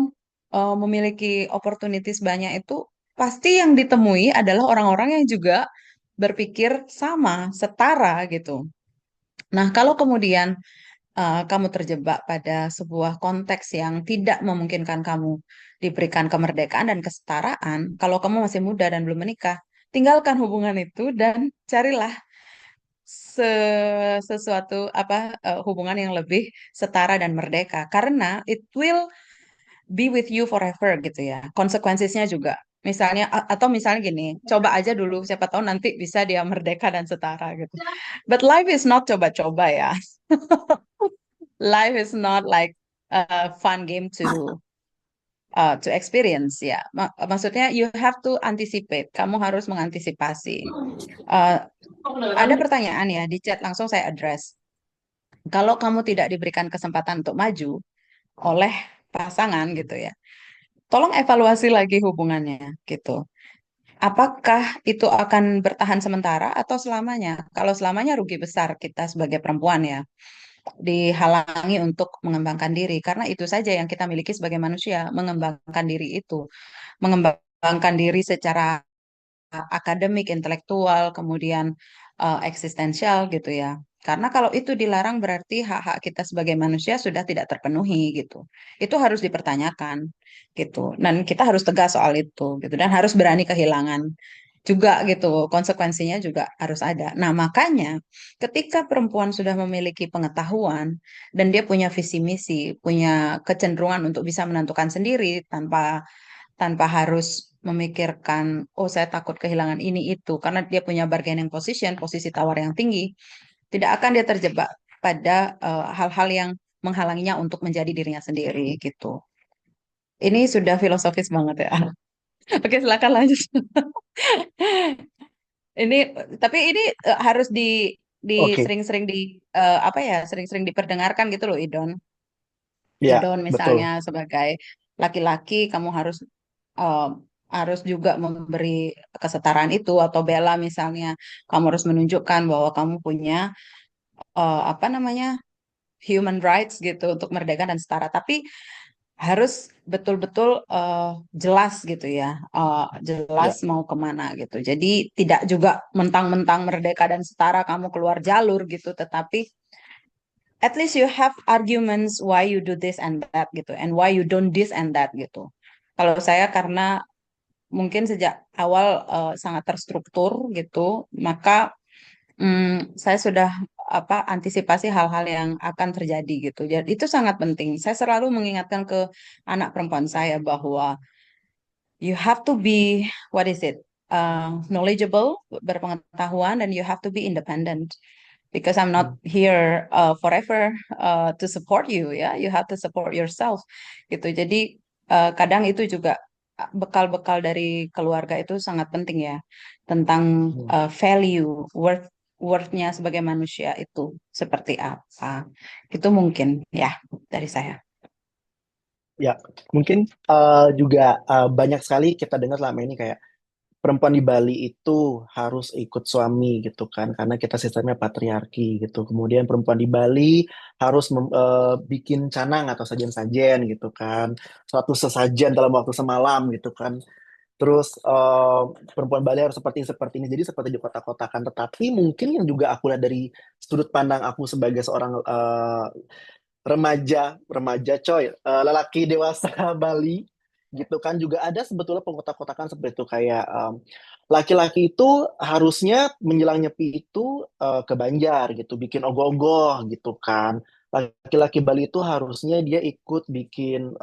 memiliki opportunities banyak itu pasti yang ditemui adalah orang-orang yang juga berpikir sama, setara gitu. Nah, kalau kemudian kamu terjebak pada sebuah konteks yang tidak memungkinkan kamu diberikan kemerdekaan dan kesetaraan, kalau kamu masih muda dan belum menikah, tinggalkan hubungan itu dan carilah sesuatu hubungan yang lebih setara dan merdeka karena it will be with you forever gitu ya. Konsekuensinya juga. Misalnya atau misalnya gini, coba aja dulu siapa tahu nanti bisa dia merdeka dan setara gitu. But life is not coba-coba ya. Life is not like a fun game to experience ya. Maksudnya you have to anticipate. Kamu harus mengantisipasi. Uh, ada pertanyaan ya di chat langsung saya address. Kalau kamu tidak diberikan kesempatan untuk maju oleh pasangan gitu ya, tolong evaluasi lagi hubungannya gitu. Apakah itu akan bertahan sementara atau selamanya? Kalau selamanya rugi besar kita sebagai perempuan ya, dihalangi untuk mengembangkan diri karena itu saja yang kita miliki sebagai manusia, mengembangkan diri itu, mengembangkan diri secara akademik, intelektual, kemudian eksistensial gitu ya. Karena kalau itu dilarang berarti hak-hak kita sebagai manusia sudah tidak terpenuhi gitu. Itu harus dipertanyakan gitu. Dan kita harus tegas soal itu gitu dan harus berani kehilangan juga gitu. Konsekuensinya juga harus ada. Nah, makanya ketika perempuan sudah memiliki pengetahuan dan dia punya visi misi, punya kecenderungan untuk bisa menentukan sendiri tanpa tanpa harus memikirkan, oh saya takut kehilangan ini itu, karena dia punya bargaining position, posisi tawar yang tinggi, tidak akan dia terjebak pada hal-hal yang menghalanginya untuk menjadi dirinya sendiri gitu. Ini sudah filosofis banget ya. Oke, silakan lanjut. Ini tapi ini harus di Oke, sering-sering sering-sering diperdengarkan gitu loh, Idon. ya Idon betul. misalnya sebagai laki-laki kamu eh, harus juga memberi kesetaraan itu atau Bella misalnya kamu harus menunjukkan bahwa kamu punya apa namanya human rights gitu untuk merdeka dan setara tapi harus betul-betul jelas gitu ya jelas Ya, mau kemana gitu jadi tidak juga mentang-mentang merdeka dan setara kamu keluar jalur gitu tetapi at least you have arguments why you do this and that gitu and why you don't this and that gitu kalau saya karena mungkin sejak awal sangat terstruktur gitu, maka saya sudah antisipasi hal-hal yang akan terjadi gitu. Jadi itu sangat penting. Saya selalu mengingatkan ke anak perempuan saya bahwa you have to be what is it knowledgeable, berpengetahuan, dan you have to be independent. because I'm not here forever to support you ya. You have to support yourself gitu. Jadi kadang itu juga bekal-bekal dari keluarga itu sangat penting ya tentang value worthnya sebagai manusia itu seperti apa. Itu mungkin ya dari saya. Ya, mungkin juga banyak sekali kita dengar selama ini kayak perempuan di Bali itu harus ikut suami gitu kan, karena kita sistemnya patriarki gitu. Kemudian perempuan di Bali harus bikin canang atau sajian-sajian gitu kan, suatu sesajen dalam waktu semalam gitu kan. Terus perempuan Bali harus seperti seperti ini, jadi seperti di kota-kotakan. Tetapi mungkin yang juga aku lihat dari sudut pandang aku sebagai seorang remaja coy, lelaki dewasa Bali gitu kan, juga ada sebetulnya pengkotak-kotakan seperti itu kayak laki-laki itu harusnya menjelang nyepi itu ke Banjar gitu, bikin ogoh-ogoh gitu kan. Laki-laki Bali itu harusnya dia ikut bikin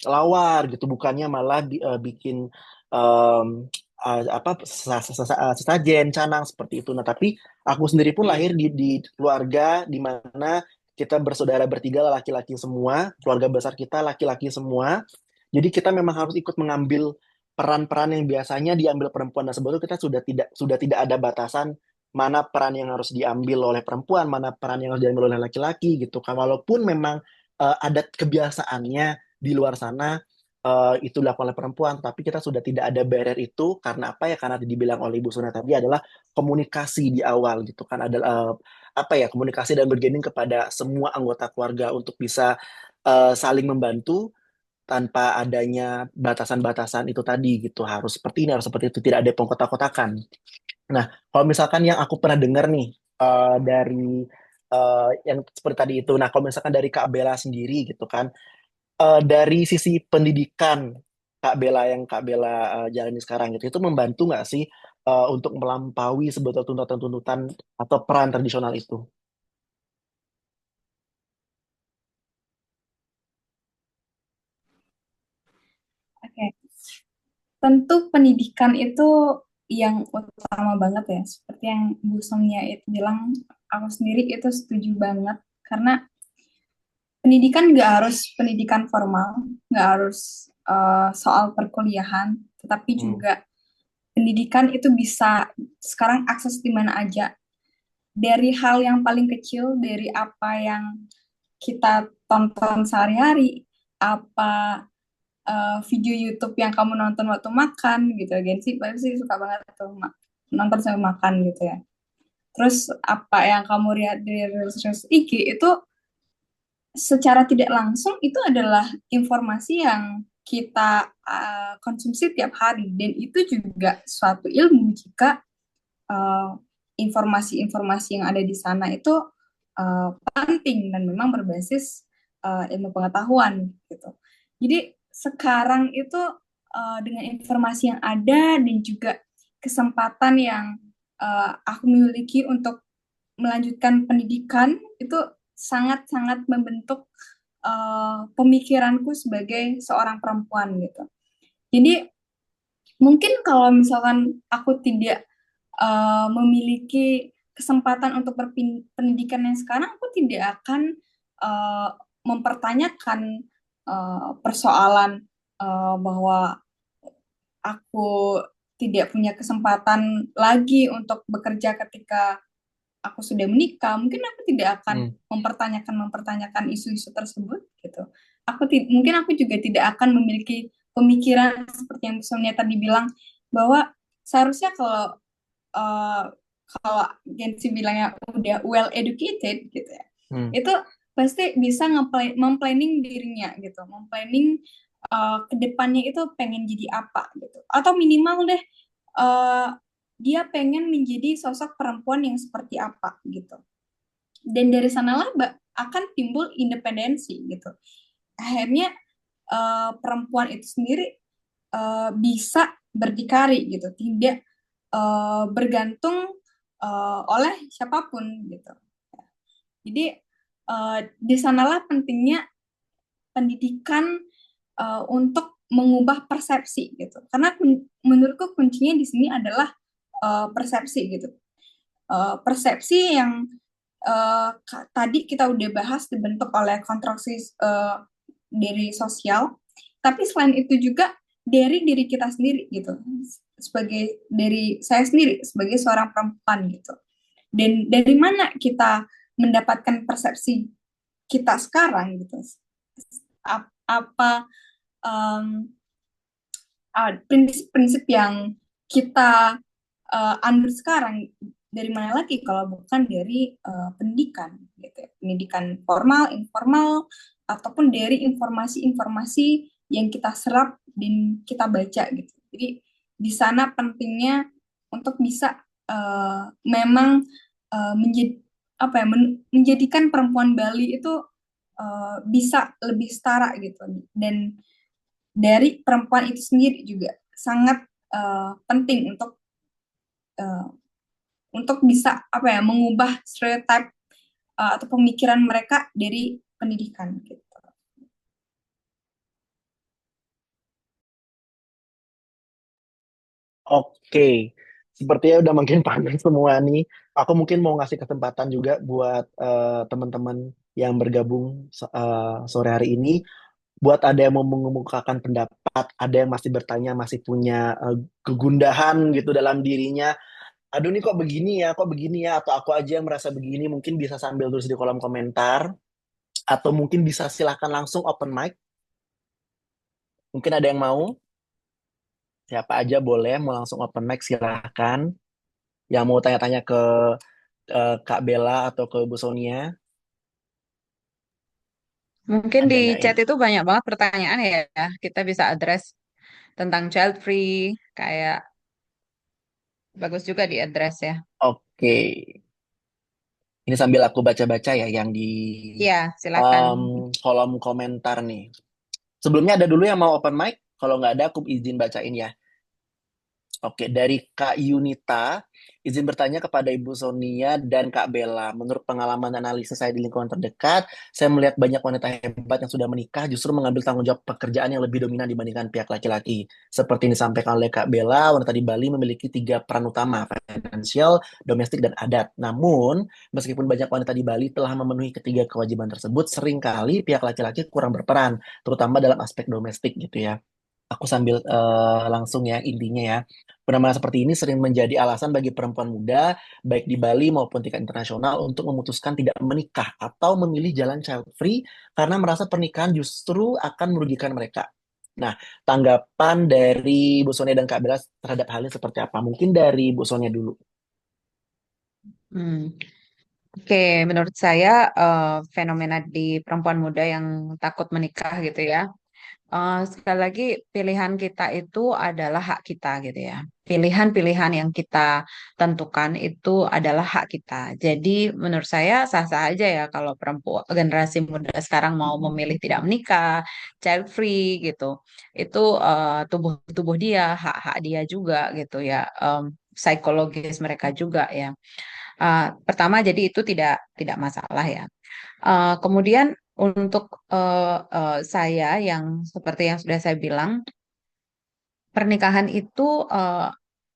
lawar gitu, bukannya malah bikin em, apa sesajen canang seperti itu. Nah, tapi aku sendiri pun lahir di keluarga di mana kita bersaudara bertiga laki-laki semua, keluarga besar kita laki-laki semua. Jadi kita memang harus ikut mengambil peran-peran yang biasanya diambil perempuan. Dan sebetulnya kita sudah tidak ada batasan mana peran yang harus diambil oleh perempuan, mana peran yang harus diambil oleh laki-laki gitu kan. Walaupun memang adat kebiasaannya di luar sana itu dilakukan oleh perempuan, tapi kita sudah tidak ada barrier itu karena apa ya? Karena dibilang oleh Ibu Suna tadi adalah komunikasi di awal gitu kan, adalah apa ya, komunikasi dan bergening kepada semua anggota keluarga untuk bisa saling membantu tanpa adanya batasan-batasan itu tadi gitu, harus seperti ini harus seperti itu, tidak ada pengkotak-kotakan. Nah, kalau misalkan yang aku pernah dengar nih dari yang seperti tadi itu, nah kalau misalkan dari Kak Bella sendiri gitu kan, dari sisi pendidikan Kak Bella jalani sekarang gitu, itu membantu nggak sih untuk melampaui sebetulnya tuntutan-tuntutan atau peran tradisional itu? Oke, tentu pendidikan itu yang utama banget ya. Seperti yang Bu Somnia itu bilang, aku sendiri itu setuju banget. Karena pendidikan nggak harus pendidikan formal, nggak harus soal perkuliahan, tetapi juga pendidikan itu bisa sekarang akses di mana aja. Dari hal yang paling kecil, dari apa yang kita tonton sehari-hari, apa video YouTube yang kamu nonton waktu makan gitu, Gensi pasti suka banget tuh nonton sambil makan gitu ya. Terus apa yang kamu lihat di Reels IG itu secara tidak langsung itu adalah informasi yang kita konsumsi tiap hari, dan itu juga suatu ilmu jika informasi-informasi yang ada di sana itu penting dan memang berbasis ilmu pengetahuan gitu. Jadi sekarang itu dengan informasi yang ada dan juga kesempatan yang aku miliki untuk melanjutkan pendidikan itu sangat-sangat membentuk pemikiranku sebagai seorang perempuan gitu. Jadi mungkin kalau misalkan aku tidak memiliki kesempatan untuk berpendidikan yang sekarang, aku tidak akan mempertanyakan persoalan bahwa aku tidak punya kesempatan lagi untuk bekerja ketika aku sudah menikah. Mungkin aku tidak akan mempertanyakan isu-isu tersebut gitu. Mungkin aku juga tidak akan memiliki pemikiran seperti yang Sonia tadi bilang, bahwa seharusnya kalau kalau Gensi bilangnya udah well educated gitu ya, itu pasti bisa memplanning dirinya gitu, memplanning kedepannya itu pengen jadi apa gitu, atau minimal deh dia pengen menjadi sosok perempuan yang seperti apa gitu. Dan dari sanalah akan timbul independensi gitu. Akhirnya perempuan itu sendiri bisa berdikari gitu, tidak bergantung oleh siapapun gitu. Jadi di sanalah pentingnya pendidikan untuk mengubah persepsi gitu. Karena menurutku kuncinya di sini adalah persepsi gitu. Persepsi yang tadi kita udah bahas dibentuk oleh konstruksi dari sosial, tapi selain itu juga dari diri kita sendiri gitu, sebagai dari saya sendiri sebagai seorang perempuan gitu. Dan dari mana kita mendapatkan persepsi kita sekarang gitu? Apa prinsip-prinsip yang kita anut sekarang dari mana lagi kalau bukan dari pendidikan gitu ya. Pendidikan formal, informal, ataupun dari informasi-informasi yang kita serap dan kita baca gitu. Jadi di sana pentingnya untuk bisa memang menjadi apa ya, menjadikan perempuan Bali itu bisa lebih setara gitu. Dan dari perempuan itu sendiri juga sangat penting uh, untuk bisa apa ya, mengubah stereotip atau pemikiran mereka dari pendidikan gitu. Oke, sepertinya udah makin panas semua nih. Aku mungkin mau ngasih kesempatan juga buat teman-teman yang bergabung sore hari ini. Buat ada yang mau mengemukakan pendapat, ada yang masih bertanya, masih punya kegundahan gitu dalam dirinya. Aduh nih kok begini ya, atau aku aja yang merasa begini, mungkin bisa sambil tulis di kolom komentar, atau mungkin bisa silahkan langsung open mic. Mungkin ada yang mau, siapa aja boleh, mau langsung open mic silahkan. Yang mau tanya-tanya ke Kak Bella atau ke Bu Sonia, Mungkin ada di nggak chat ini? itu banyak banget pertanyaan ya. Kita bisa address tentang child free, kayak bagus juga di address ya. Oke, ini sambil aku baca-baca ya yang di Iya, silakan. kolom komentar nih. Sebelumnya ada dulu yang mau open mic? Kalau nggak ada, aku izin bacain ya. Oke, dari Kak Yunita, izin bertanya kepada Ibu Sonia dan Kak Bella. Menurut pengalaman analisis saya di lingkungan terdekat, saya melihat banyak wanita hebat yang sudah menikah justru mengambil tanggung jawab pekerjaan yang lebih dominan dibandingkan pihak laki-laki. Seperti yang disampaikan oleh Kak Bella, wanita di Bali memiliki tiga peran utama, finansial, domestik, dan adat. Namun, meskipun banyak wanita di Bali telah memenuhi ketiga kewajiban tersebut, seringkali pihak laki-laki kurang berperan, terutama dalam aspek domestik gitu ya. Aku sambil langsung ya intinya ya. Penambahan seperti ini sering menjadi alasan bagi perempuan muda, baik di Bali maupun tingkat internasional, untuk memutuskan tidak menikah atau memilih jalan child free karena merasa pernikahan justru akan merugikan mereka. Nah, tanggapan dari Bu Sonia dan Kak Bella terhadap hal ini seperti apa? Mungkin dari Bu Sonia dulu. Hmm. Oke, menurut saya fenomena di perempuan muda yang takut menikah gitu ya. Sekali lagi, pilihan kita itu adalah hak kita gitu ya. Pilihan-pilihan yang kita tentukan itu adalah hak kita. Jadi menurut saya sah-sah aja ya kalau perempuan generasi muda sekarang mau memilih tidak menikah, child free gitu. Itu tubuh-tubuh dia, hak-hak dia juga gitu ya. Psikologis mereka juga ya. Pertama, jadi itu tidak masalah ya. Kemudian untuk saya yang seperti yang sudah saya bilang, pernikahan itu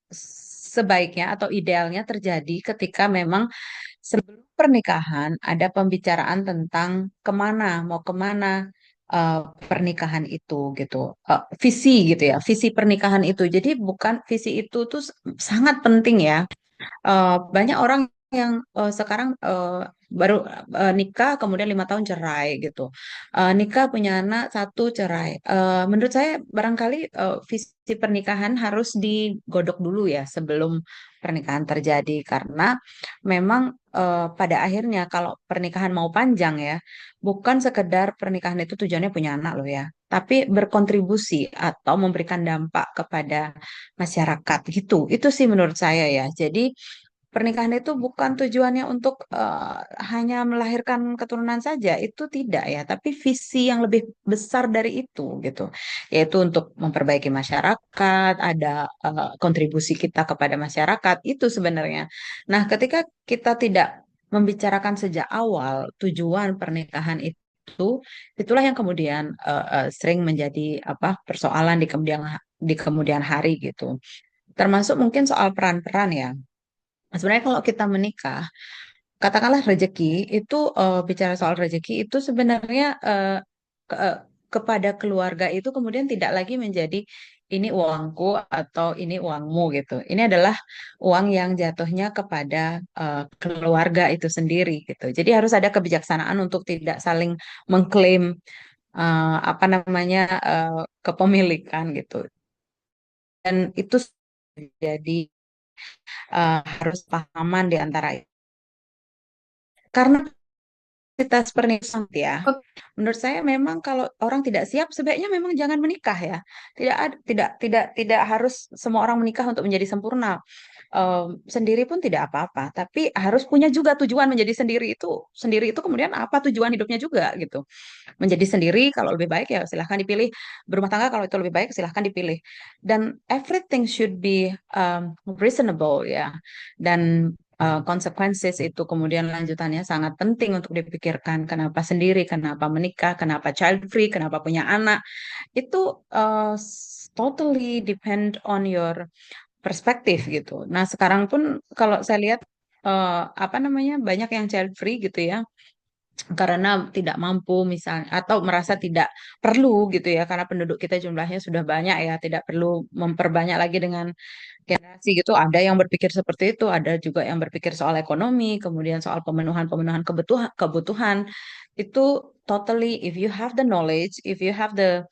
sebaiknya atau idealnya terjadi ketika memang sebelum pernikahan ada pembicaraan tentang mau kemana eh, pernikahan itu gitu. Visi gitu ya, visi pernikahan itu. Jadi bukan visi itu tuh sangat penting ya. Banyak orang yang sekarang baru nikah kemudian 5 tahun cerai gitu. Nikah punya anak satu cerai. Menurut saya barangkali visi pernikahan harus digodok dulu ya sebelum pernikahan terjadi karena memang pada akhirnya kalau pernikahan mau panjang ya bukan sekedar pernikahan itu tujuannya punya anak loh ya. Tapi berkontribusi atau memberikan dampak kepada masyarakat gitu. Itu sih menurut saya ya. Jadi pernikahan itu bukan tujuannya untuk hanya melahirkan keturunan saja, itu tidak ya, tapi visi yang lebih besar dari itu gitu, yaitu untuk memperbaiki masyarakat, ada kontribusi kita kepada masyarakat itu sebenarnya. Nah, ketika kita tidak membicarakan sejak awal tujuan pernikahan itu, itulah yang kemudian sering menjadi apa persoalan di kemudian hari gitu. Termasuk mungkin soal peran-peran ya. Sebenarnya kalau kita menikah, katakanlah rezeki itu, bicara soal rezeki itu sebenarnya ke- eh, kepada keluarga itu kemudian tidak lagi menjadi ini uangku atau ini uangmu gitu. Ini adalah uang yang jatuhnya kepada keluarga itu sendiri gitu. Jadi harus ada kebijaksanaan untuk tidak saling mengklaim apa namanya kepemilikan gitu. Dan itu jadi harus pahaman di antara, karena kapasitas pernikahan ya. Oke. Menurut saya memang kalau orang tidak siap sebaiknya memang jangan menikah ya. Tidak harus semua orang menikah untuk menjadi sempurna. Sendiri pun tidak apa-apa, tapi harus punya juga tujuan menjadi sendiri itu. Sendiri itu kemudian apa tujuan hidupnya juga gitu. Menjadi sendiri kalau lebih baik ya silahkan dipilih. Berumah tangga kalau itu lebih baik silahkan dipilih. Dan everything should be reasonable ya. Dan consequences itu kemudian lanjutannya sangat penting untuk dipikirkan. Kenapa sendiri, kenapa menikah, kenapa child free, kenapa punya anak. Itu totally depend on your perspektif gitu. Nah, sekarang pun kalau saya lihat apa namanya banyak yang child free gitu ya karena tidak mampu misalnya atau merasa tidak perlu gitu ya karena penduduk kita jumlahnya sudah banyak ya tidak perlu memperbanyak lagi dengan generasi gitu. Ada yang berpikir seperti itu, ada juga yang berpikir soal ekonomi, kemudian soal pemenuhan-pemenuhan kebutuhan itu totally if you have the knowledge, if you have the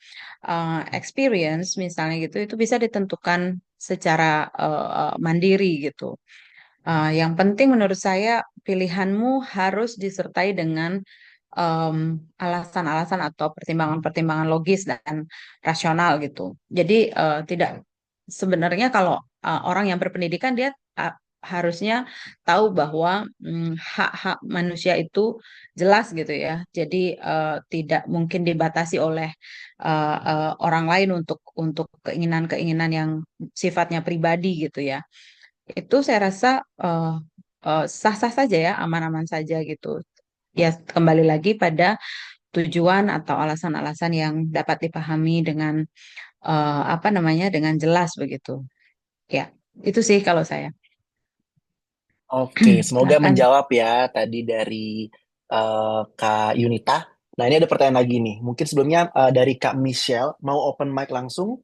experience misalnya gitu, itu bisa ditentukan secara mandiri gitu. Yang penting menurut saya pilihanmu harus disertai dengan alasan-alasan atau pertimbangan-pertimbangan logis dan rasional gitu. Jadi tidak sebenarnya kalau orang yang berpendidikan dia harusnya tahu bahwa hak-hak manusia itu jelas gitu ya. Jadi tidak mungkin dibatasi oleh orang lain untuk keinginan-keinginan yang sifatnya pribadi gitu ya. Itu saya rasa sah-sah saja ya, aman-aman saja gitu. Ya, kembali lagi pada tujuan atau alasan-alasan yang dapat dipahami dengan apa namanya, dengan jelas begitu. Ya, itu sih kalau saya. Oke, semoga Silahkan. menjawab ya tadi dari Kak Yunita. Nah, ini ada pertanyaan lagi nih. Mungkin sebelumnya dari Kak Michelle, mau open mic langsung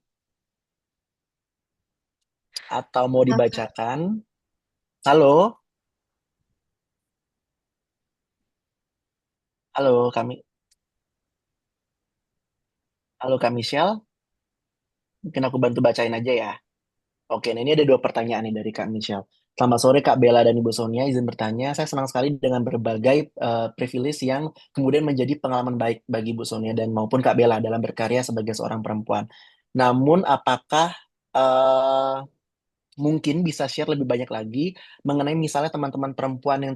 atau mau dibacakan? Halo, halo kami, halo Kak Michelle. Mungkin aku bantu bacain aja ya. Oke, nah ini ada dua pertanyaan nih dari Kak Michelle. Selamat sore Kak Bella dan Ibu Sonia. Izin bertanya, saya senang sekali dengan berbagai privilege yang kemudian menjadi pengalaman baik bagi Ibu Sonia dan maupun Kak Bella dalam berkarya sebagai seorang perempuan. Namun, apakah eh, mungkin bisa share lebih banyak lagi mengenai misalnya teman-teman perempuan yang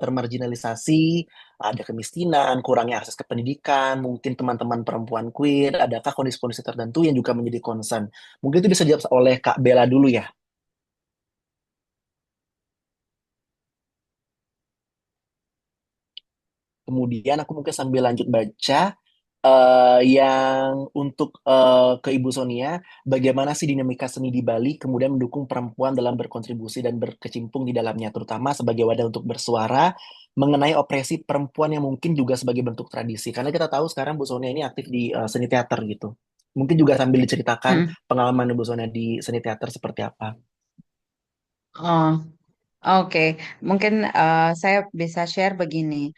termarginalisasi, ada kemiskinan, kurangnya akses ke pendidikan, mungkin teman-teman perempuan queer, adakah kondisi-kondisi tertentu yang juga menjadi concern? Mungkin itu bisa dijawab oleh Kak Bella dulu ya. Kemudian aku mungkin sambil lanjut baca yang untuk ke Ibu Sonia, bagaimana sih dinamika seni di Bali kemudian mendukung perempuan dalam berkontribusi dan berkecimpung di dalamnya, terutama sebagai wadah untuk bersuara mengenai opresi perempuan yang mungkin juga sebagai bentuk tradisi. Karena kita tahu sekarang Bu Sonia ini aktif di seni teater gitu. Mungkin juga sambil diceritakan Mm. pengalaman Bu Sonia di seni teater seperti apa. Oh, oke. Mungkin saya bisa share begini.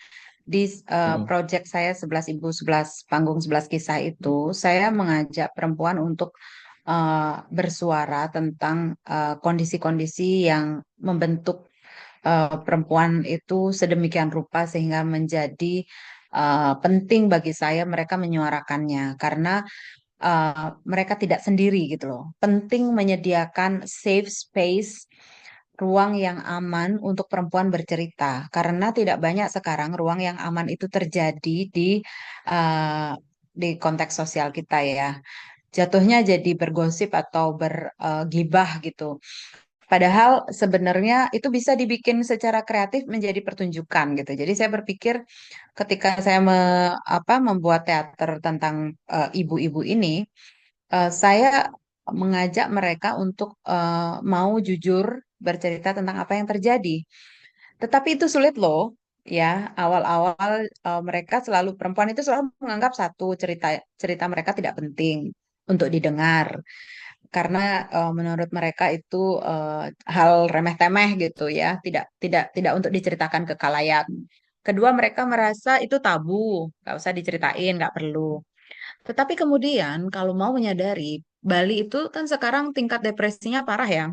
Di Mm-mm. project saya 11 Ibu 11 Panggung 11 Kisah itu, saya mengajak perempuan untuk bersuara tentang kondisi-kondisi yang membentuk perempuan itu sedemikian rupa sehingga menjadi penting bagi saya mereka menyuarakannya karena mereka tidak sendiri gitu loh. Penting menyediakan safe space, ruang yang aman untuk perempuan bercerita karena tidak banyak sekarang ruang yang aman itu terjadi uh, di konteks sosial kita ya. Jatuhnya jadi bergosip atau bergibah gitu. Padahal sebenarnya itu bisa dibikin secara kreatif menjadi pertunjukan gitu. Jadi saya berpikir ketika saya membuat teater tentang ibu-ibu ini, saya mengajak mereka untuk mau jujur bercerita tentang apa yang terjadi. Tetapi itu sulit loh, ya. Awal-awal mereka selalu perempuan itu selalu menganggap satu cerita cerita mereka tidak penting untuk didengar karena menurut mereka itu hal remeh-temeh gitu ya, tidak untuk diceritakan ke khalayak. Kedua, mereka merasa itu tabu, nggak usah diceritain, nggak perlu. Tetapi kemudian kalau mau menyadari, Bali itu kan sekarang tingkat depresinya parah ya.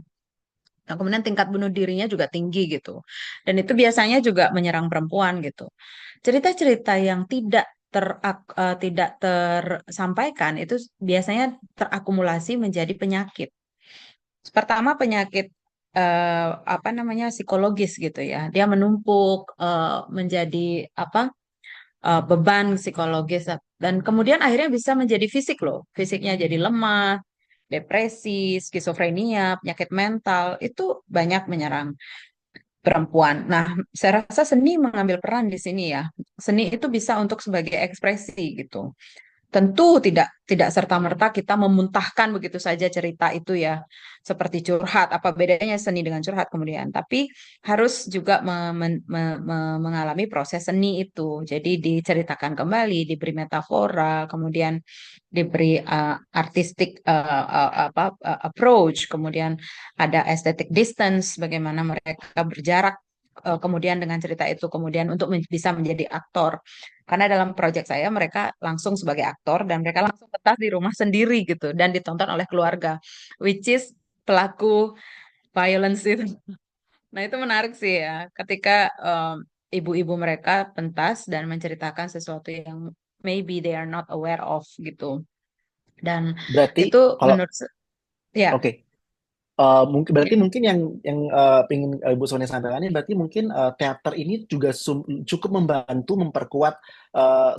Nah, kemudian tingkat bunuh dirinya juga tinggi gitu. Dan itu biasanya juga menyerang perempuan gitu. Cerita-cerita yang tidak tersampaikan itu biasanya terakumulasi menjadi penyakit. Pertama penyakit apa namanya psikologis gitu ya. Dia menumpuk menjadi apa beban psikologis dan kemudian akhirnya bisa menjadi fisik loh. Fisiknya jadi lemah, depresi, skizofrenia, penyakit mental itu banyak menyerang perempuan. Nah, saya rasa seni mengambil peran di sini ya. Seni itu bisa untuk sebagai ekspresi gitu. Tentu tidak serta-merta kita memuntahkan begitu saja cerita itu ya, seperti curhat. Apa bedanya seni dengan curhat kemudian? Tapi harus juga mengalami proses seni itu. Jadi diceritakan kembali, diberi metafora, kemudian diberi artistic approach, kemudian ada aesthetic distance, bagaimana mereka berjarak kemudian dengan cerita itu, kemudian untuk bisa menjadi aktor. Karena dalam proyek saya mereka langsung sebagai aktor dan mereka langsung pentas di rumah sendiri gitu dan ditonton oleh keluarga, which is pelaku violence itu. Nah itu menarik sih ya, ketika ibu-ibu mereka pentas dan menceritakan sesuatu yang maybe they are not aware of gitu. Dan Berarti itu kalau menurut ya, oke, berarti mungkin yang pengen Ibu Sonia sampaikan ini berarti mungkin teater ini juga cukup membantu memperkuat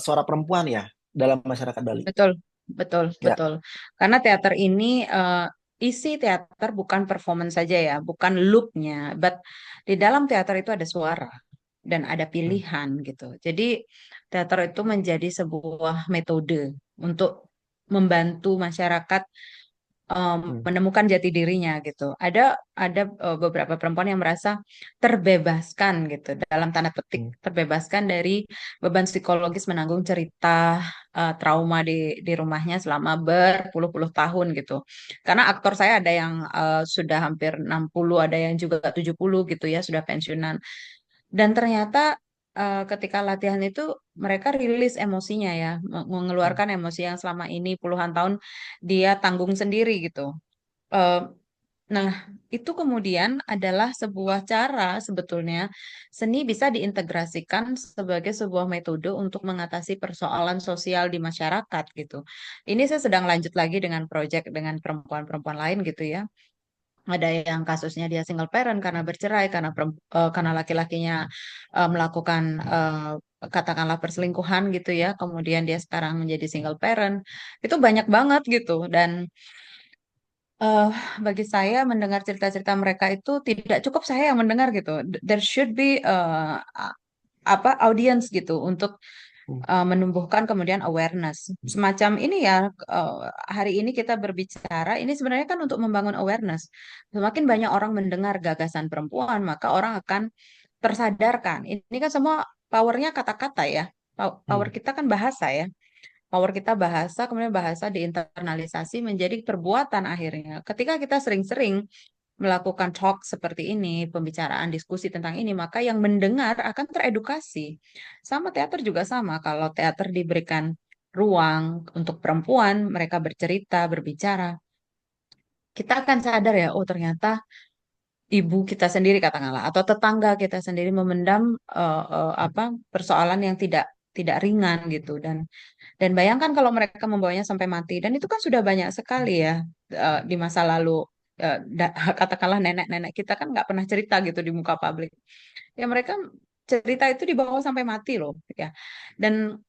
suara perempuan ya dalam masyarakat Bali. betul, betul, Ya. betul. Karena teater ini isi teater bukan performance saja ya, bukan loopnya, but di dalam teater itu ada suara dan ada Hmm. pilihan gitu. Jadi teater itu menjadi sebuah metode untuk membantu masyarakat Hmm. menemukan jati dirinya gitu. Ada beberapa perempuan yang merasa terbebaskan gitu dalam tanda petik Hmm. terbebaskan dari beban psikologis menanggung cerita trauma di rumahnya selama berpuluh-puluh tahun gitu. Karena aktor saya ada yang sudah hampir 60, ada yang juga 70 gitu ya, sudah pensiunan. Dan ternyata ketika latihan itu mereka rilis emosinya ya, Hmm. mengeluarkan emosi yang selama ini puluhan tahun dia tanggung sendiri gitu. Eh, nah, itu kemudian adalah sebuah cara sebetulnya seni bisa diintegrasikan sebagai sebuah metode untuk mengatasi persoalan sosial di masyarakat gitu. Ini saya sedang lanjut lagi dengan proyek dengan perempuan-perempuan lain gitu ya. Ada yang kasusnya dia single parent karena bercerai karena laki-lakinya melakukan katakanlah perselingkuhan gitu ya. Kemudian dia sekarang menjadi single parent. Itu banyak banget gitu dan eh bagi saya mendengar cerita-cerita mereka itu tidak cukup saya yang mendengar gitu. There should be apa audience gitu untuk Hmm. menumbuhkan kemudian awareness. Semacam ini ya, hari ini kita berbicara, ini sebenarnya kan untuk membangun awareness. Semakin banyak orang mendengar gagasan perempuan, maka orang akan tersadarkan. Ini kan semua powernya kata-kata ya. Power Hmm. kita kan bahasa ya. Power kita bahasa, kemudian bahasa diinternalisasi menjadi perbuatan akhirnya. Ketika kita sering-sering melakukan talk seperti ini, pembicaraan diskusi tentang ini, maka yang mendengar akan teredukasi. Sama teater juga sama, kalau teater diberikan ruang untuk perempuan, mereka bercerita, berbicara, kita akan sadar ya, oh ternyata ibu kita sendiri katakanlah, atau tetangga kita sendiri memendam apa persoalan yang tidak ringan gitu dan bayangkan kalau mereka membawanya sampai mati dan itu kan sudah banyak sekali ya di masa lalu katakanlah nenek-nenek kita kan nggak pernah cerita gitu di muka publik. Ya mereka cerita itu dibawa sampai mati loh ya. Dan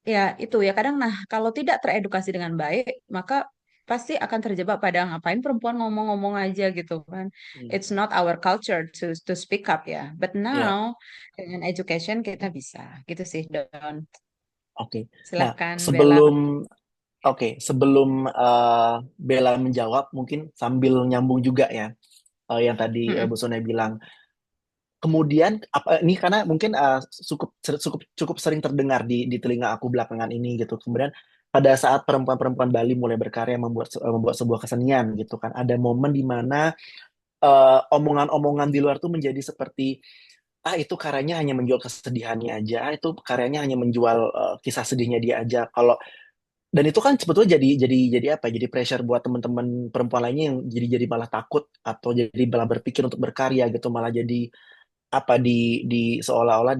ya itu ya kadang nah kalau tidak teredukasi dengan baik maka pasti akan terjebak pada ngapain perempuan ngomong-ngomong aja gitu kan. Hmm. It's not our culture to speak up ya. But Ya. now dengan education kita bisa gitu sih Don. Oke. Nah, Silakan Bella. sebelum Bella menjawab, mungkin sambil nyambung juga ya, yang tadi Bu Mm-mm. Sonia bilang, kemudian ini karena mungkin cukup sering terdengar di telinga aku belakangan ini gitu. Kemudian pada saat perempuan-perempuan Bali mulai berkarya membuat sebuah kesenian gitu kan, ada momen di mana omongan-omongan di luar tuh menjadi seperti itu karyanya hanya menjual kesedihannya aja, itu karyanya hanya menjual kisah sedihnya dia aja. Kalau dan itu kan sebetulnya jadi apa? Jadi pressure buat teman-teman perempuan lainnya yang jadi malah takut atau jadi malah berpikir untuk berkarya gitu, malah jadi apa di seolah-olah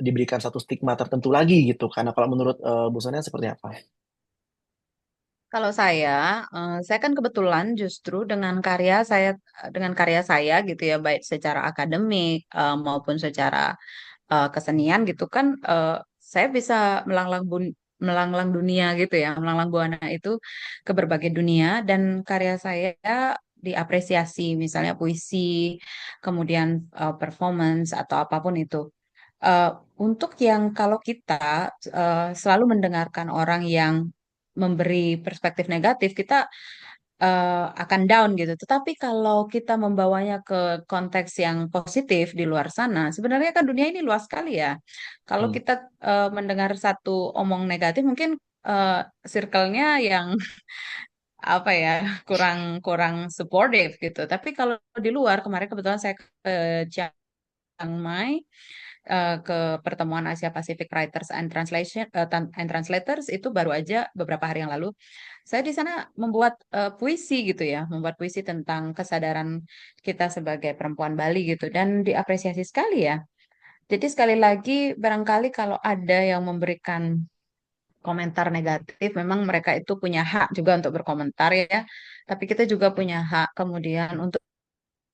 diberikan satu stigma tertentu lagi gitu. Karena kalau menurut Bu Sonia seperti apa? Kalau saya kan kebetulan justru dengan karya saya gitu ya, baik secara akademik maupun secara kesenian gitu kan, saya bisa melanglang dunia gitu ya, melanglang buana itu ke berbagai dunia dan karya saya diapresiasi, misalnya puisi, kemudian performance atau apapun itu. Eh, untuk yang kalau kita selalu mendengarkan orang yang memberi perspektif negatif, kita akan down gitu. Tetapi kalau kita membawanya ke konteks yang positif di luar sana, sebenarnya kan dunia ini luas sekali ya. Kalau Hmm. kita mendengar satu omong negatif, mungkin eh, circle-nya yang apa ya, kurang kurang supportive gitu. Tapi kalau di luar, kemarin kebetulan saya ke Chiang Mai, ke pertemuan Asia Pacific Writers and Translators itu baru aja beberapa hari yang lalu. Saya di sana membuat puisi gitu ya, membuat puisi tentang kesadaran kita sebagai perempuan Bali gitu dan diapresiasi sekali ya. Jadi sekali lagi barangkali kalau ada yang memberikan komentar negatif, memang mereka itu punya hak juga untuk berkomentar ya. Tapi kita juga punya hak kemudian untuk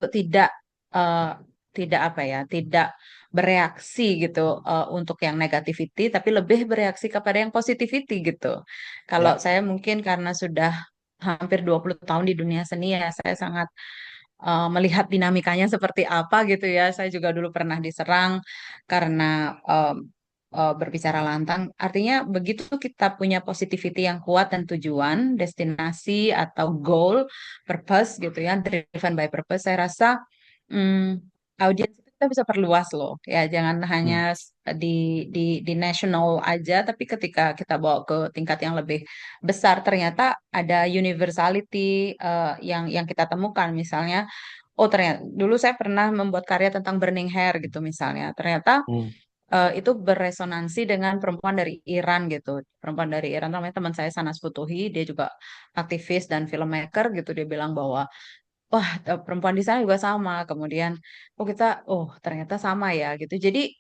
tidak eh, tidak apa ya, tidak bereaksi gitu untuk yang negativity, tapi lebih bereaksi kepada yang positivity gitu. Kalau Ya. saya mungkin karena sudah hampir 20 tahun di dunia seni ya, saya sangat melihat dinamikanya seperti apa gitu ya. Saya juga dulu pernah diserang karena berbicara lantang. Artinya begitu kita punya positivity yang kuat dan tujuan, destinasi atau goal, purpose gitu ya, driven by purpose, saya rasa audiens itu kita bisa perluas loh. Ya, jangan hanya Hmm. di di national aja, tapi ketika kita bawa ke tingkat yang lebih besar, ternyata ada universality yang kita temukan. Misalnya, oh ternyata dulu saya pernah membuat karya tentang burning hair gitu misalnya. Ternyata Hmm. itu beresonansi dengan perempuan dari Iran gitu. Perempuan dari Iran namanya teman saya Sanas Futuhi, dia juga aktivis dan filmmaker gitu. Dia bilang bahwa wah, perempuan di sana juga sama. Kemudian, oh ternyata sama ya gitu. Jadi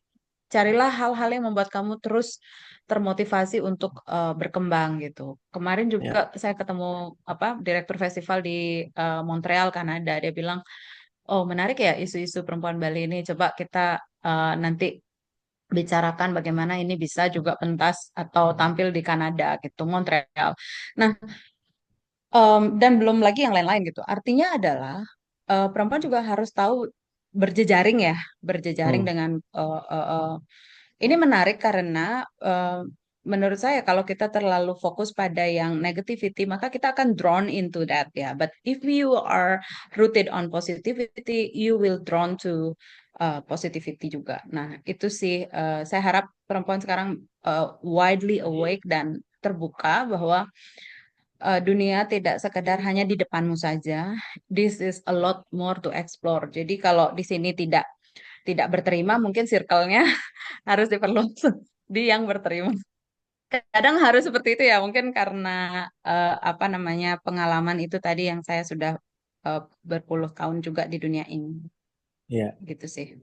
carilah hal-hal yang membuat kamu terus termotivasi untuk berkembang gitu. Kemarin juga Ya. saya ketemu apa direktur festival di Montreal, Kanada. Dia bilang, oh menarik ya isu-isu perempuan Bali ini. Coba kita nanti bicarakan bagaimana ini bisa juga pentas atau tampil di Kanada gitu, Montreal. Nah, dan belum lagi yang lain-lain gitu. Artinya adalah perempuan juga harus tahu berjejaring ya, berjejaring Hmm. dengan ini menarik karena menurut saya kalau kita terlalu fokus pada yang negativity, maka kita akan drawn into that ya. But if you are rooted on positivity, you will drawn to positivity juga. Nah, itu sih saya harap perempuan sekarang widely awake dan terbuka bahwa dunia tidak sekedar hanya di depanmu saja. This is a lot more to explore. Jadi kalau di sini tidak berterima, mungkin circle-nya harus diperluas di yang berterima. Kadang harus seperti itu ya, mungkin karena apa namanya pengalaman itu tadi yang saya sudah berpuluh tahun juga di dunia ini, Ya. gitu sih.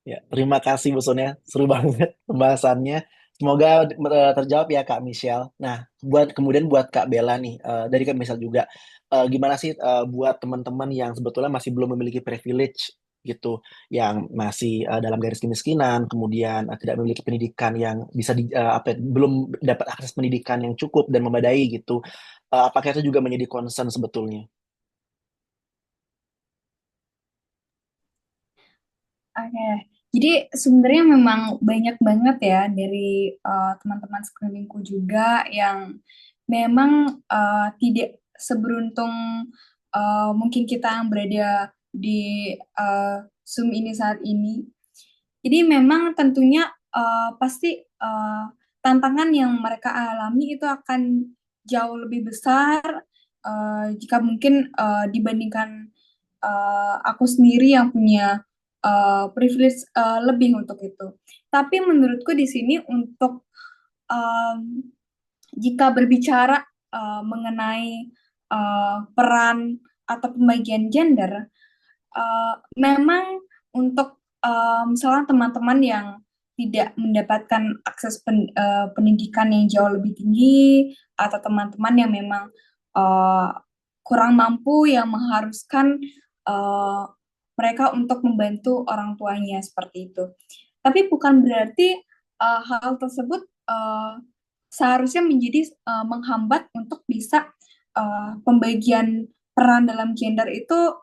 Ya, terima kasih Bu Sonia. Seru banget pembahasannya. Semoga terjawab ya Kak Michelle. Nah, kemudian buat Kak Bella nih, dari Kak Michelle juga, gimana sih buat teman-teman yang sebetulnya masih belum memiliki privilege gitu, yang masih dalam garis kemiskinan, kemudian tidak memiliki pendidikan yang bisa belum dapat akses pendidikan yang cukup dan memadai gitu. Apakah itu juga menjadi concern sebetulnya? Oke, jadi sebenarnya memang banyak banget ya dari teman-teman sekelilingku juga yang memang tidak seberuntung mungkin kita yang berada di Zoom ini saat ini. Jadi memang tentunya pasti tantangan yang mereka alami itu akan jauh lebih besar jika mungkin dibandingkan aku sendiri yang punya privilege lebih untuk itu. Tapi menurutku di sini untuk jika berbicara mengenai peran atau pembagian gender, memang untuk misalnya teman-teman yang tidak mendapatkan akses pendidikan yang jauh lebih tinggi atau teman-teman yang memang uh, kurang mampu yang mengharuskan uh, mereka untuk membantu orang tuanya seperti itu. Tapi bukan berarti hal tersebut seharusnya menjadi menghambat untuk bisa pembagian peran dalam gender itu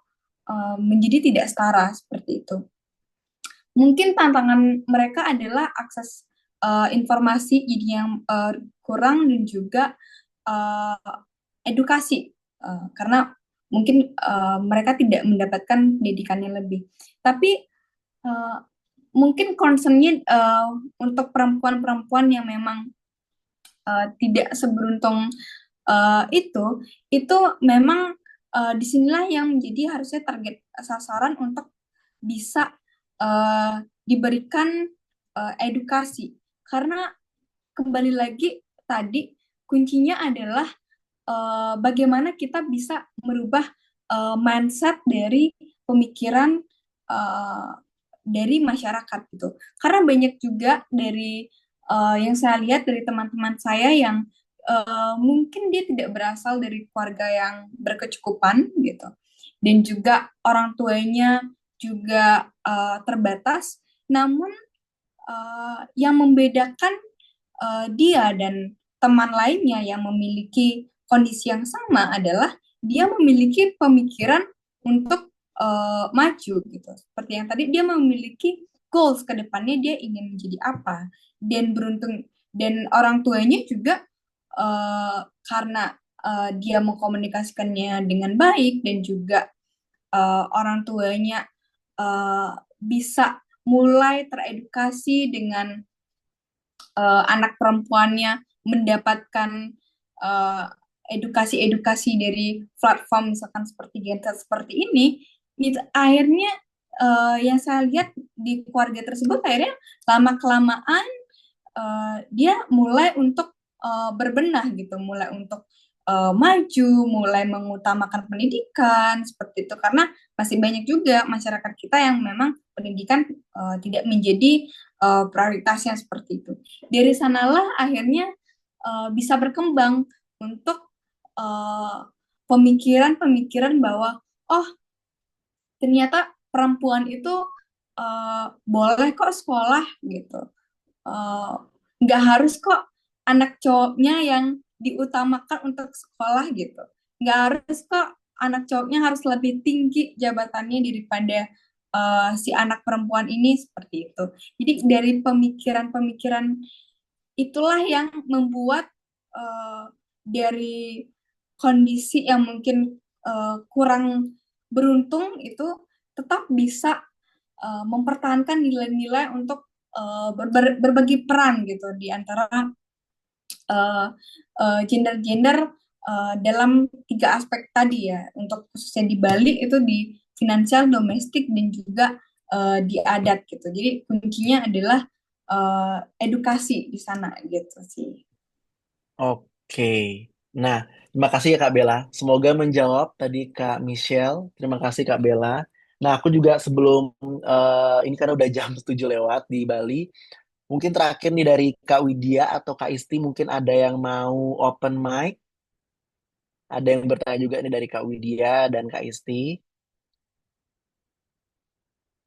menjadi tidak setara seperti itu. Mungkin tantangan mereka adalah akses informasi jadi yang kurang dan juga edukasi karena mungkin mereka tidak mendapatkan pendidikan yang lebih. Tapi mungkin concernnya untuk perempuan-perempuan yang memang tidak seberuntung itu memang disinilah yang menjadi harusnya target sasaran untuk bisa diberikan edukasi. Karena kembali lagi tadi kuncinya adalah bagaimana kita bisa merubah mindset dari pemikiran dari masyarakat gitu. Karena banyak juga dari yang saya lihat dari teman-teman saya yang mungkin dia tidak berasal dari keluarga yang berkecukupan gitu, dan juga orang tuanya juga terbatas. Namun yang membedakan dia dan teman lainnya yang memiliki kondisi yang sama adalah dia memiliki pemikiran untuk maju gitu. Seperti yang tadi dia memiliki goals ke depannya dia ingin menjadi apa, dan beruntung dan orang tuanya juga karena dia mengkomunikasikannya dengan baik dan juga orang tuanya bisa mulai teredukasi dengan anak perempuannya mendapatkan edukasi-edukasi dari platform misalkan seperti Genta seperti ini, itu akhirnya yang saya lihat di keluarga tersebut akhirnya lama kelamaan dia mulai untuk berbenah gitu, mulai untuk maju, mulai mengutamakan pendidikan seperti itu, karena masih banyak juga masyarakat kita yang memang pendidikan tidak menjadi prioritasnya seperti itu. Dari sanalah akhirnya bisa berkembang untuk pemikiran-pemikiran bahwa oh ternyata perempuan itu boleh kok sekolah gitu. Nggak harus kok anak cowoknya yang diutamakan untuk sekolah gitu. Nggak harus kok anak cowoknya harus lebih tinggi jabatannya daripada si anak perempuan ini seperti itu. Jadi dari pemikiran-pemikiran itulah yang membuat dari kondisi yang mungkin kurang beruntung itu tetap bisa mempertahankan nilai-nilai untuk berbagi peran gitu di antara gender-gender dalam 3 aspek tadi ya. Untuk khususnya di Bali itu di finansial, domestik, dan juga di adat gitu. Jadi kuncinya adalah edukasi di sana gitu sih. Oke. Nah, terima kasih ya Kak Bella. Semoga menjawab tadi Kak Michelle. Terima kasih Kak Bella. Nah, aku juga sebelum ini kan udah jam 7 lewat di Bali. Mungkin terakhir nih dari Kak Widya atau Kak Isti mungkin ada yang mau open mic. Ada yang bertanya juga nih dari Kak Widya dan Kak Isti.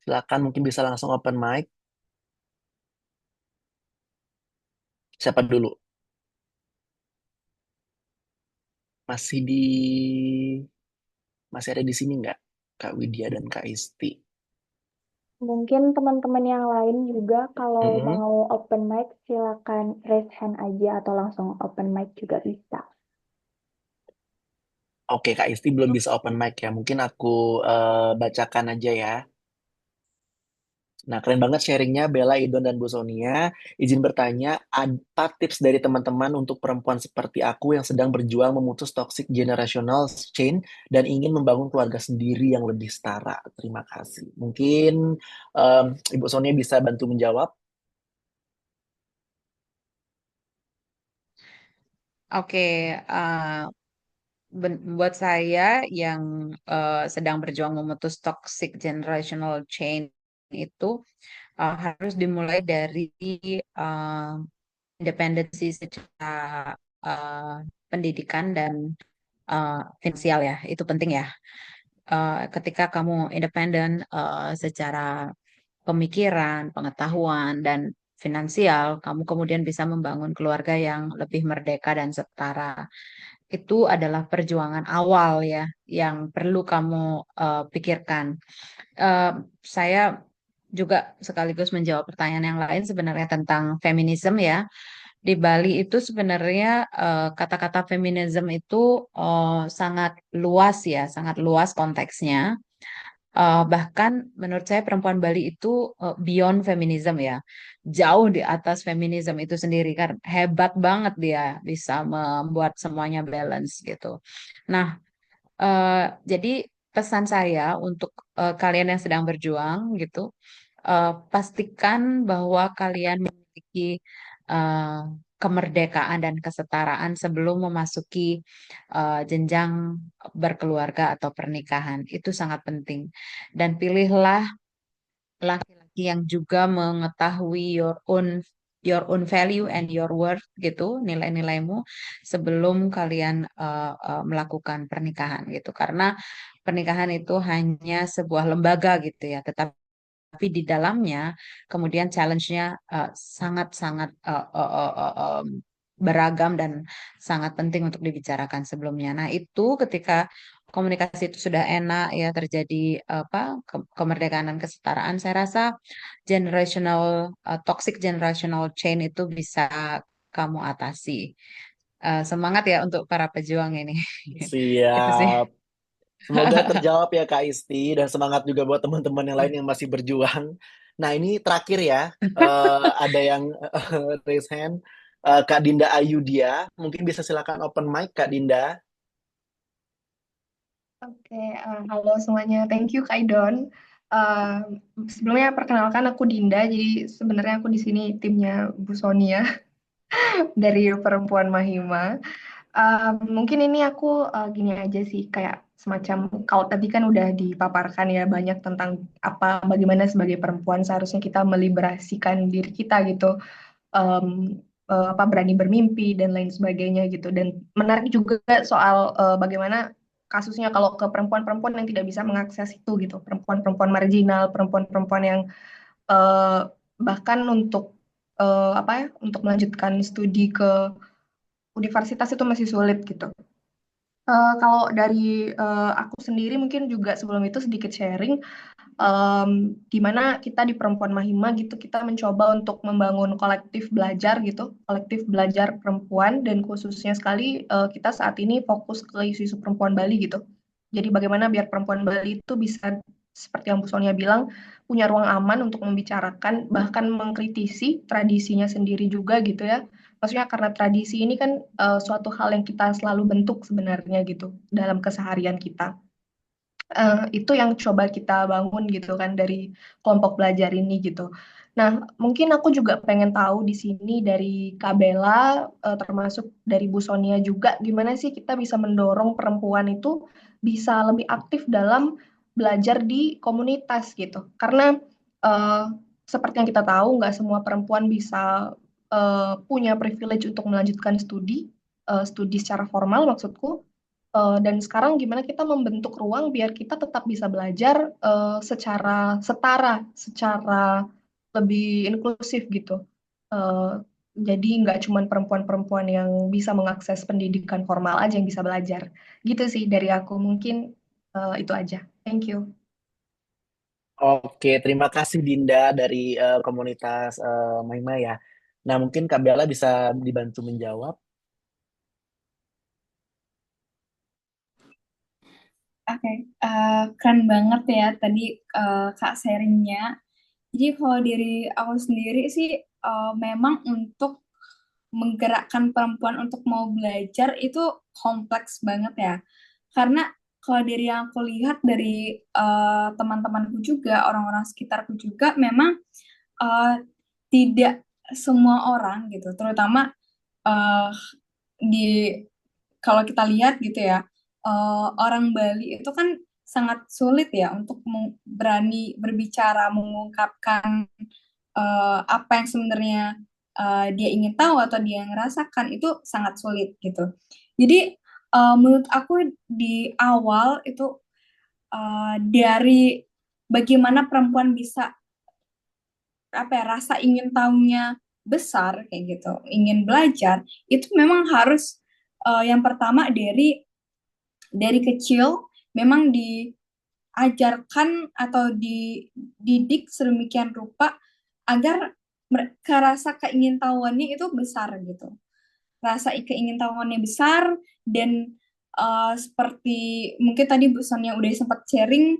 Silakan mungkin bisa langsung open mic. Siapa dulu? Masih di masih ada di sini nggak Kak Widya dan Kak Isti? Mungkin teman-teman yang lain juga kalau Mm-mm. mau open mic silakan raise hand aja atau langsung open mic juga bisa. Oke, Kak Isti belum bisa open mic ya. Mungkin aku bacakan aja ya. Nah, keren banget sharingnya Bella, Idon, dan Bu Sonia. Izin bertanya, apa tips dari teman-teman untuk perempuan seperti aku yang sedang berjuang memutus toxic generational chain dan ingin membangun keluarga sendiri yang lebih setara? Terima kasih. Mungkin Ibu Sonia bisa bantu menjawab. Oke, buat saya yang sedang berjuang memutus toxic generational chain itu harus dimulai dari uh, independensi secara uh, pendidikan dan finansial ya, itu penting ya. Ketika kamu independen secara pemikiran, pengetahuan, dan finansial, kamu kemudian bisa membangun keluarga yang lebih merdeka dan setara. Itu adalah perjuangan awal ya, yang perlu kamu pikirkan. Eh, saya juga sekaligus menjawab pertanyaan yang lain sebenarnya tentang feminisme ya. Di Bali itu sebenarnya kata-kata feminisme itu sangat luas ya, sangat luas konteksnya. Bahkan menurut saya perempuan Bali itu beyond feminism ya, jauh di atas feminism itu sendiri kan, hebat banget dia bisa membuat semuanya balance gitu. Nah, jadi pesan saya untuk kalian yang sedang berjuang gitu, pastikan bahwa kalian memiliki eh, kemerdekaan dan kesetaraan sebelum memasuki jenjang berkeluarga atau pernikahan. Itu sangat penting. Dan pilihlah laki-laki yang juga mengetahui your own value and your worth gitu, nilai-nilaimu sebelum kalian melakukan pernikahan gitu. Karena pernikahan itu hanya sebuah lembaga gitu ya, tapi di dalamnya kemudian challenge-nya sangat-sangat beragam dan sangat penting untuk dibicarakan sebelumnya. Nah, itu ketika komunikasi itu sudah enak ya, terjadi apa kemerdekaan dan kesetaraan, saya rasa toxic generational chain itu bisa kamu atasi. Semangat ya untuk para pejuang ini. Itu sih. Siap. Semoga terjawab ya Kak Isti dan semangat juga buat teman-teman yang lain yang masih berjuang. Nah ini terakhir ya, ada yang raise hand. Kak Dinda Ayudia, mungkin bisa silakan open mic Kak Dinda. Oke, halo semuanya. Thank you, Kak Idon. Eh, Sebelumnya perkenalkan aku Dinda. Jadi sebenarnya aku di sini timnya Bu Sonia dari Perempuan Mahima. Mungkin ini aku gini aja sih, kayak semacam kalau tadi kan udah dipaparkan ya banyak tentang bagaimana sebagai perempuan seharusnya kita meliberasikan diri kita gitu, berani bermimpi dan lain sebagainya gitu. Dan menarik juga soal bagaimana kasusnya kalau ke perempuan-perempuan yang tidak bisa mengakses itu gitu, perempuan-perempuan marginal, perempuan-perempuan yang eh, bahkan untuk untuk melanjutkan studi ke universitas itu masih sulit gitu. Kalau dari aku sendiri mungkin juga sebelum itu sedikit sharing, gimana kita di Perempuan Mahima gitu kita mencoba untuk membangun kolektif belajar gitu, kolektif belajar perempuan dan khususnya sekali kita saat ini fokus ke isu-isu perempuan Bali gitu. Jadi bagaimana biar perempuan Bali itu bisa seperti yang Bu Sonia bilang punya ruang aman untuk membicarakan bahkan mengkritisi tradisinya sendiri juga gitu ya. Maksudnya karena tradisi ini kan suatu hal yang kita selalu bentuk sebenarnya gitu dalam keseharian kita. Itu yang coba kita bangun gitu kan dari kelompok belajar ini gitu. Nah, mungkin aku juga pengen tahu di sini dari Kak Bella, termasuk dari Bu Sonia juga, gimana sih kita bisa mendorong perempuan itu bisa lebih aktif dalam belajar di komunitas gitu. Karena eh, seperti yang kita tahu, nggak semua perempuan bisa punya privilege untuk melanjutkan studi, studi secara formal maksudku. Dan sekarang gimana kita membentuk ruang biar kita tetap bisa belajar secara setara, secara lebih inklusif gitu. Eh, jadi nggak cuma perempuan-perempuan yang bisa mengakses pendidikan formal aja yang bisa belajar. Gitu sih dari aku. Mungkin itu aja. Thank you. Oke, terima kasih Dinda dari komunitas Maima ya. Nah mungkin Kak Bella bisa dibantu menjawab. Oke, keren banget ya tadi Kak sharingnya. Jadi kalau dari aku sendiri sih memang untuk menggerakkan perempuan untuk mau belajar itu kompleks banget ya. Karena kalau dari yang aku lihat dari teman-temanku juga, orang-orang sekitarku juga, memang eh, tidak semua orang gitu, terutama eh, di kalau kita lihat gitu ya, orang Bali itu kan sangat sulit ya untuk berani berbicara, mengungkapkan apa yang sebenarnya dia ingin tahu atau dia ngerasakan itu sangat sulit gitu. Jadi menurut aku di awal itu dari bagaimana perempuan bisa apa ya, rasa ingin tahunya besar kayak gitu, ingin belajar, itu memang harus yang pertama dari kecil memang diajarkan atau dididik sedemikian rupa agar mereka rasa keingintahuannya itu besar gitu. Rasa keingintahuannya besar dan seperti mungkin tadi Bu Sonia udah sempat sharing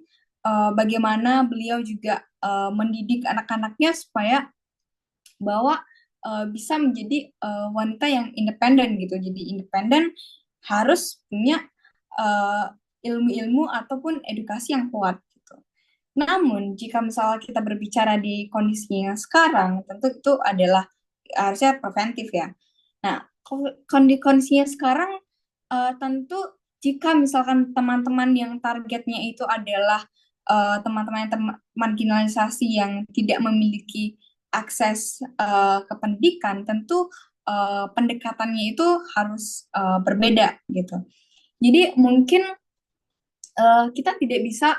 bagaimana beliau juga mendidik anak-anaknya supaya bahwa bisa menjadi wanita yang independen gitu. Jadi independen harus punya ilmu-ilmu ataupun edukasi yang kuat gitu. Namun jika misalnya kita berbicara di kondisi yang sekarang, tentu itu adalah harusnya preventif ya. Nah, kondisinya sekarang tentu jika misalkan teman-teman yang targetnya itu adalah teman-teman yang marginalisasi yang tidak memiliki akses ke pendidikan, tentu pendekatannya itu harus berbeda gitu. Jadi mungkin kita tidak bisa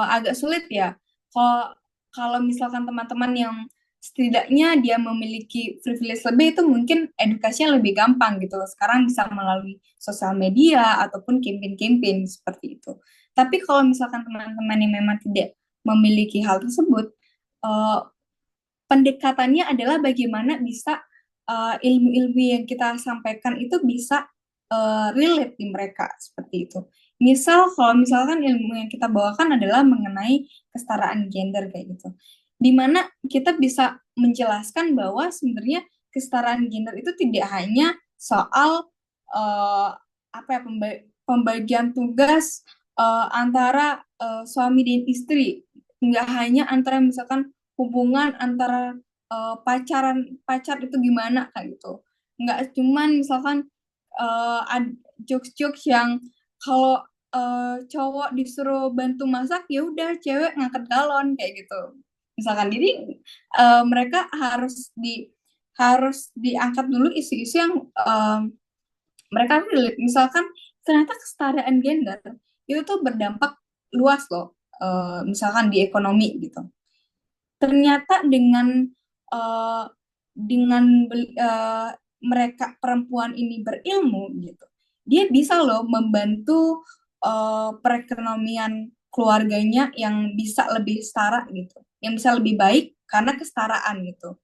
agak sulit ya kalau kalau misalkan teman-teman yang setidaknya dia memiliki privilege lebih itu mungkin edukasinya lebih gampang gitu. Sekarang bisa melalui sosial media ataupun campaign-campaign seperti itu. Tapi kalau misalkan teman-teman yang memang tidak memiliki hal tersebut, pendekatannya adalah bagaimana bisa ilmu-ilmu yang kita sampaikan itu bisa relate di mereka seperti itu. Misal kalau misalkan ilmu yang kita bawakan adalah mengenai kesetaraan gender kayak gitu, dimana kita bisa menjelaskan bahwa sebenarnya kesetaraan gender itu tidak hanya soal apa ya, pembagian tugas antara suami dan istri, nggak hanya antara misalkan hubungan antara pacar itu gimana kayak gitu, nggak cuman misalkan jokes-jokes yang kalau cowok disuruh bantu masak ya udah cewek ngangkat galon kayak gitu misalkan. Jadi mereka harus diangkat dulu isu-isu yang mereka relate. Misalkan ternyata kesetaraan gender itu tuh berdampak luas loh, misalkan di ekonomi gitu. Ternyata uh, dengan mereka perempuan ini berilmu gitu, dia bisa loh membantu perekonomian keluarganya yang bisa lebih setara gitu, yang bisa lebih baik karena kesetaraan gitu.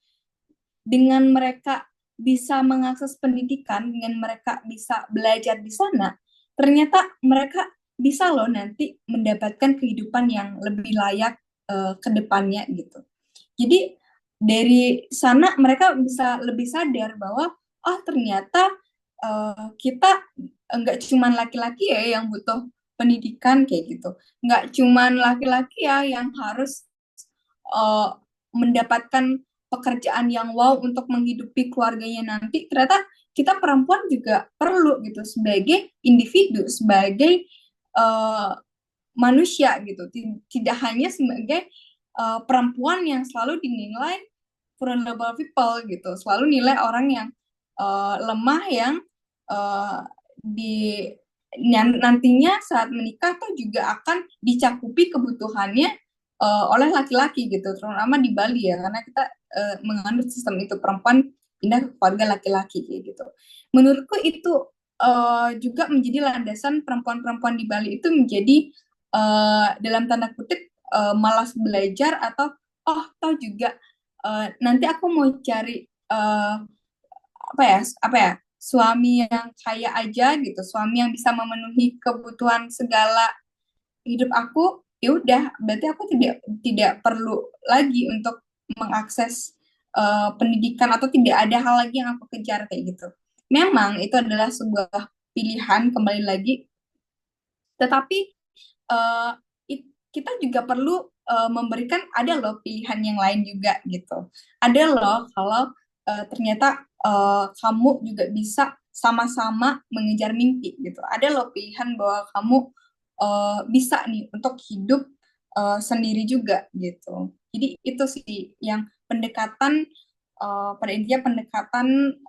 Dengan mereka bisa mengakses pendidikan, dengan mereka bisa belajar di sana, ternyata mereka bisa loh nanti mendapatkan kehidupan yang lebih layak ke depannya gitu. Jadi dari sana mereka bisa lebih sadar bahwa oh ternyata kita nggak cuman laki-laki ya yang butuh pendidikan kayak gitu, nggak cuman laki-laki ya yang harus mendapatkan pekerjaan yang wow untuk menghidupi keluarganya nanti. Ternyata kita perempuan juga perlu gitu sebagai individu, sebagai manusia gitu, tidak hanya sebagai perempuan yang selalu dinilai vulnerable people gitu, selalu nilai orang yang lemah yang di nantinya saat menikah tuh juga akan dicakupi kebutuhannya oleh laki-laki gitu, terutama di Bali ya, karena kita menganut sistem itu perempuan pindah ke keluarga laki-laki kayak gitu. Menurutku itu juga menjadi landasan perempuan-perempuan di Bali itu menjadi dalam tanda kutip malas belajar atau oh toh juga nanti aku mau cari apa ya suami yang kaya aja gitu, suami yang bisa memenuhi kebutuhan segala hidup aku, ya udah berarti aku tidak tidak perlu lagi untuk mengakses pendidikan atau tidak ada hal lagi yang aku kejar kayak gitu. Memang itu adalah sebuah pilihan kembali lagi, tetapi eh, kita juga perlu memberikan ada loh pilihan yang lain juga gitu. Ada loh kalau ternyata kamu juga bisa sama-sama mengejar mimpi gitu. Ada loh pilihan bahwa kamu bisa nih untuk hidup sendiri juga gitu. Jadi itu sih yang pendekatan pada intinya pendekatan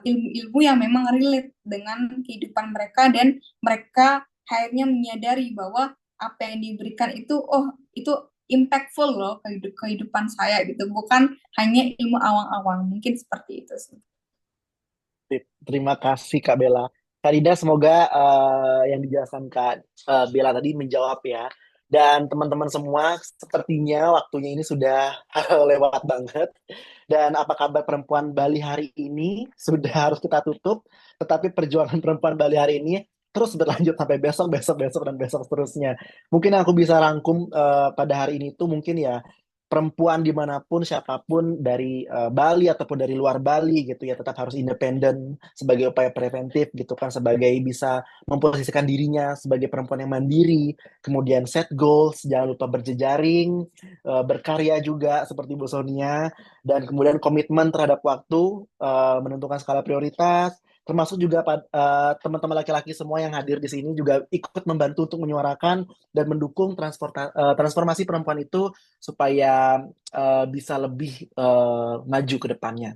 ilmu-ilmu yang memang relate dengan kehidupan mereka dan mereka akhirnya menyadari bahwa apa yang diberikan itu itu impactful loh kehidupan saya gitu, bukan hanya ilmu awang-awang, mungkin seperti itu sih. Terima kasih Kak Bella. Kak Dida, semoga yang dijelaskan Kak Bella tadi menjawab ya. Dan teman-teman semua, sepertinya waktunya ini sudah lewat banget. Dan apa kabar perempuan Bali hari ini sudah harus kita tutup. Tetapi perjuangan perempuan Bali hari ini terus berlanjut sampai besok, besok, besok, dan besok seterusnya. Mungkin aku bisa rangkum pada hari ini tuh mungkin ya perempuan dimanapun siapapun dari Bali ataupun dari luar Bali gitu ya tetap harus independen sebagai upaya preventif gitu kan sebagai bisa memposisikan dirinya sebagai perempuan yang mandiri, kemudian set goals, jangan lupa berjejaring, berkarya juga seperti Bu Sonia, dan kemudian komitmen terhadap waktu, menentukan skala prioritas, termasuk juga teman-teman laki-laki semua yang hadir di sini juga ikut membantu untuk menyuarakan dan mendukung transformasi perempuan itu supaya bisa lebih maju ke depannya.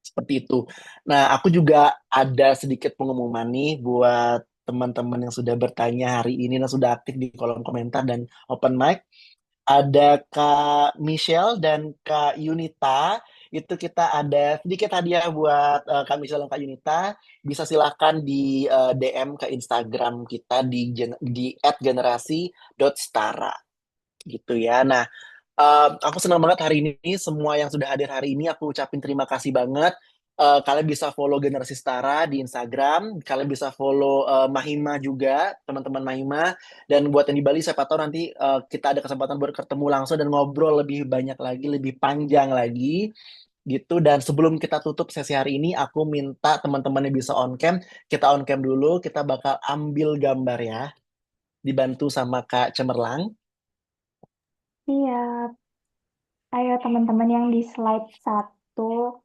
Seperti itu. Nah, aku juga ada sedikit pengumuman nih buat teman-teman yang sudah bertanya hari ini dan sudah aktif di kolom komentar dan open mic. Ada Kak Michelle dan Kak Yunita. Itu kita ada sedikit hadiah buat Kak Michelle dan Kak Yunita. Bisa silahkan di DM ke Instagram kita di @generasi.setara gitu ya. Nah, aku senang banget hari ini semua yang sudah hadir hari ini aku ucapin terima kasih banget. Kalian bisa follow Generasi Setara di Instagram, kalian bisa follow Mahima juga, teman-teman Mahima. Dan buat yang di Bali, siapa tahu nanti kita ada kesempatan buat ketemu langsung dan ngobrol lebih banyak lagi, lebih panjang lagi gitu. Dan sebelum kita tutup sesi hari ini, aku minta teman-teman yang bisa on cam, kita on cam dulu, kita bakal ambil gambar ya, dibantu sama Kak Cemerlang. Iya, ayo teman-teman yang di slide 1,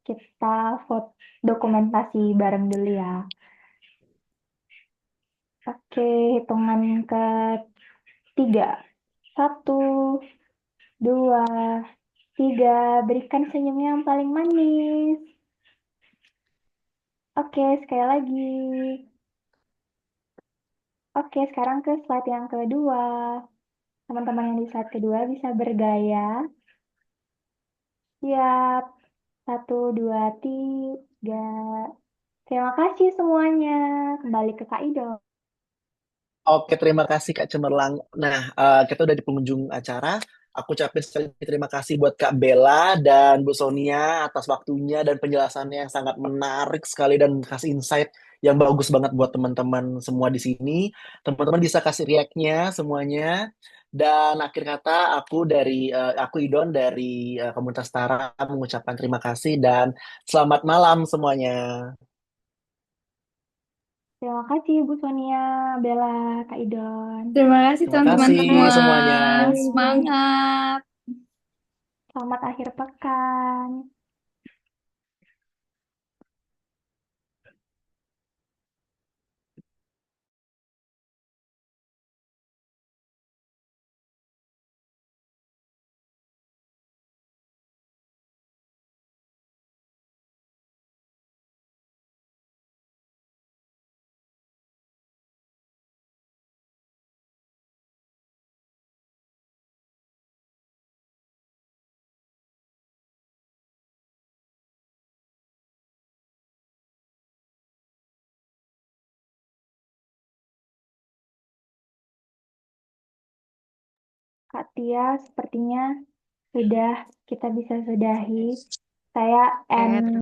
kita foto dokumentasi bareng dulu ya. Oke, hitungan ke-3. 1, 2, 3. Berikan senyum yang paling manis. Oke, sekali lagi. Oke, sekarang ke slide yang kedua. Teman-teman yang di slide kedua bisa bergaya. Siap. 1, 2, 3. Terima kasih semuanya. Kembali ke Kak Ido. Oke, terima kasih Kak Cemerlang. Nah, kita udah di pengunjung acara. Aku ucapin sekali lagi terima kasih buat Kak Bella dan Bu Sonia atas waktunya dan penjelasannya yang sangat menarik sekali dan kasih insight yang bagus banget buat teman-teman semua di sini. Teman-teman bisa kasih react-nya semuanya. Dan akhir kata aku Idon dari komunitas Tara mengucapkan terima kasih dan selamat malam semuanya. Terima kasih Bu Sonia, Bella, Kak Idon. Terima kasih Terima teman-teman kasih semua, semuanya. semangat. Selamat akhir pekan. Kak Tia, sepertinya sudah kita bisa sudahi. Saya end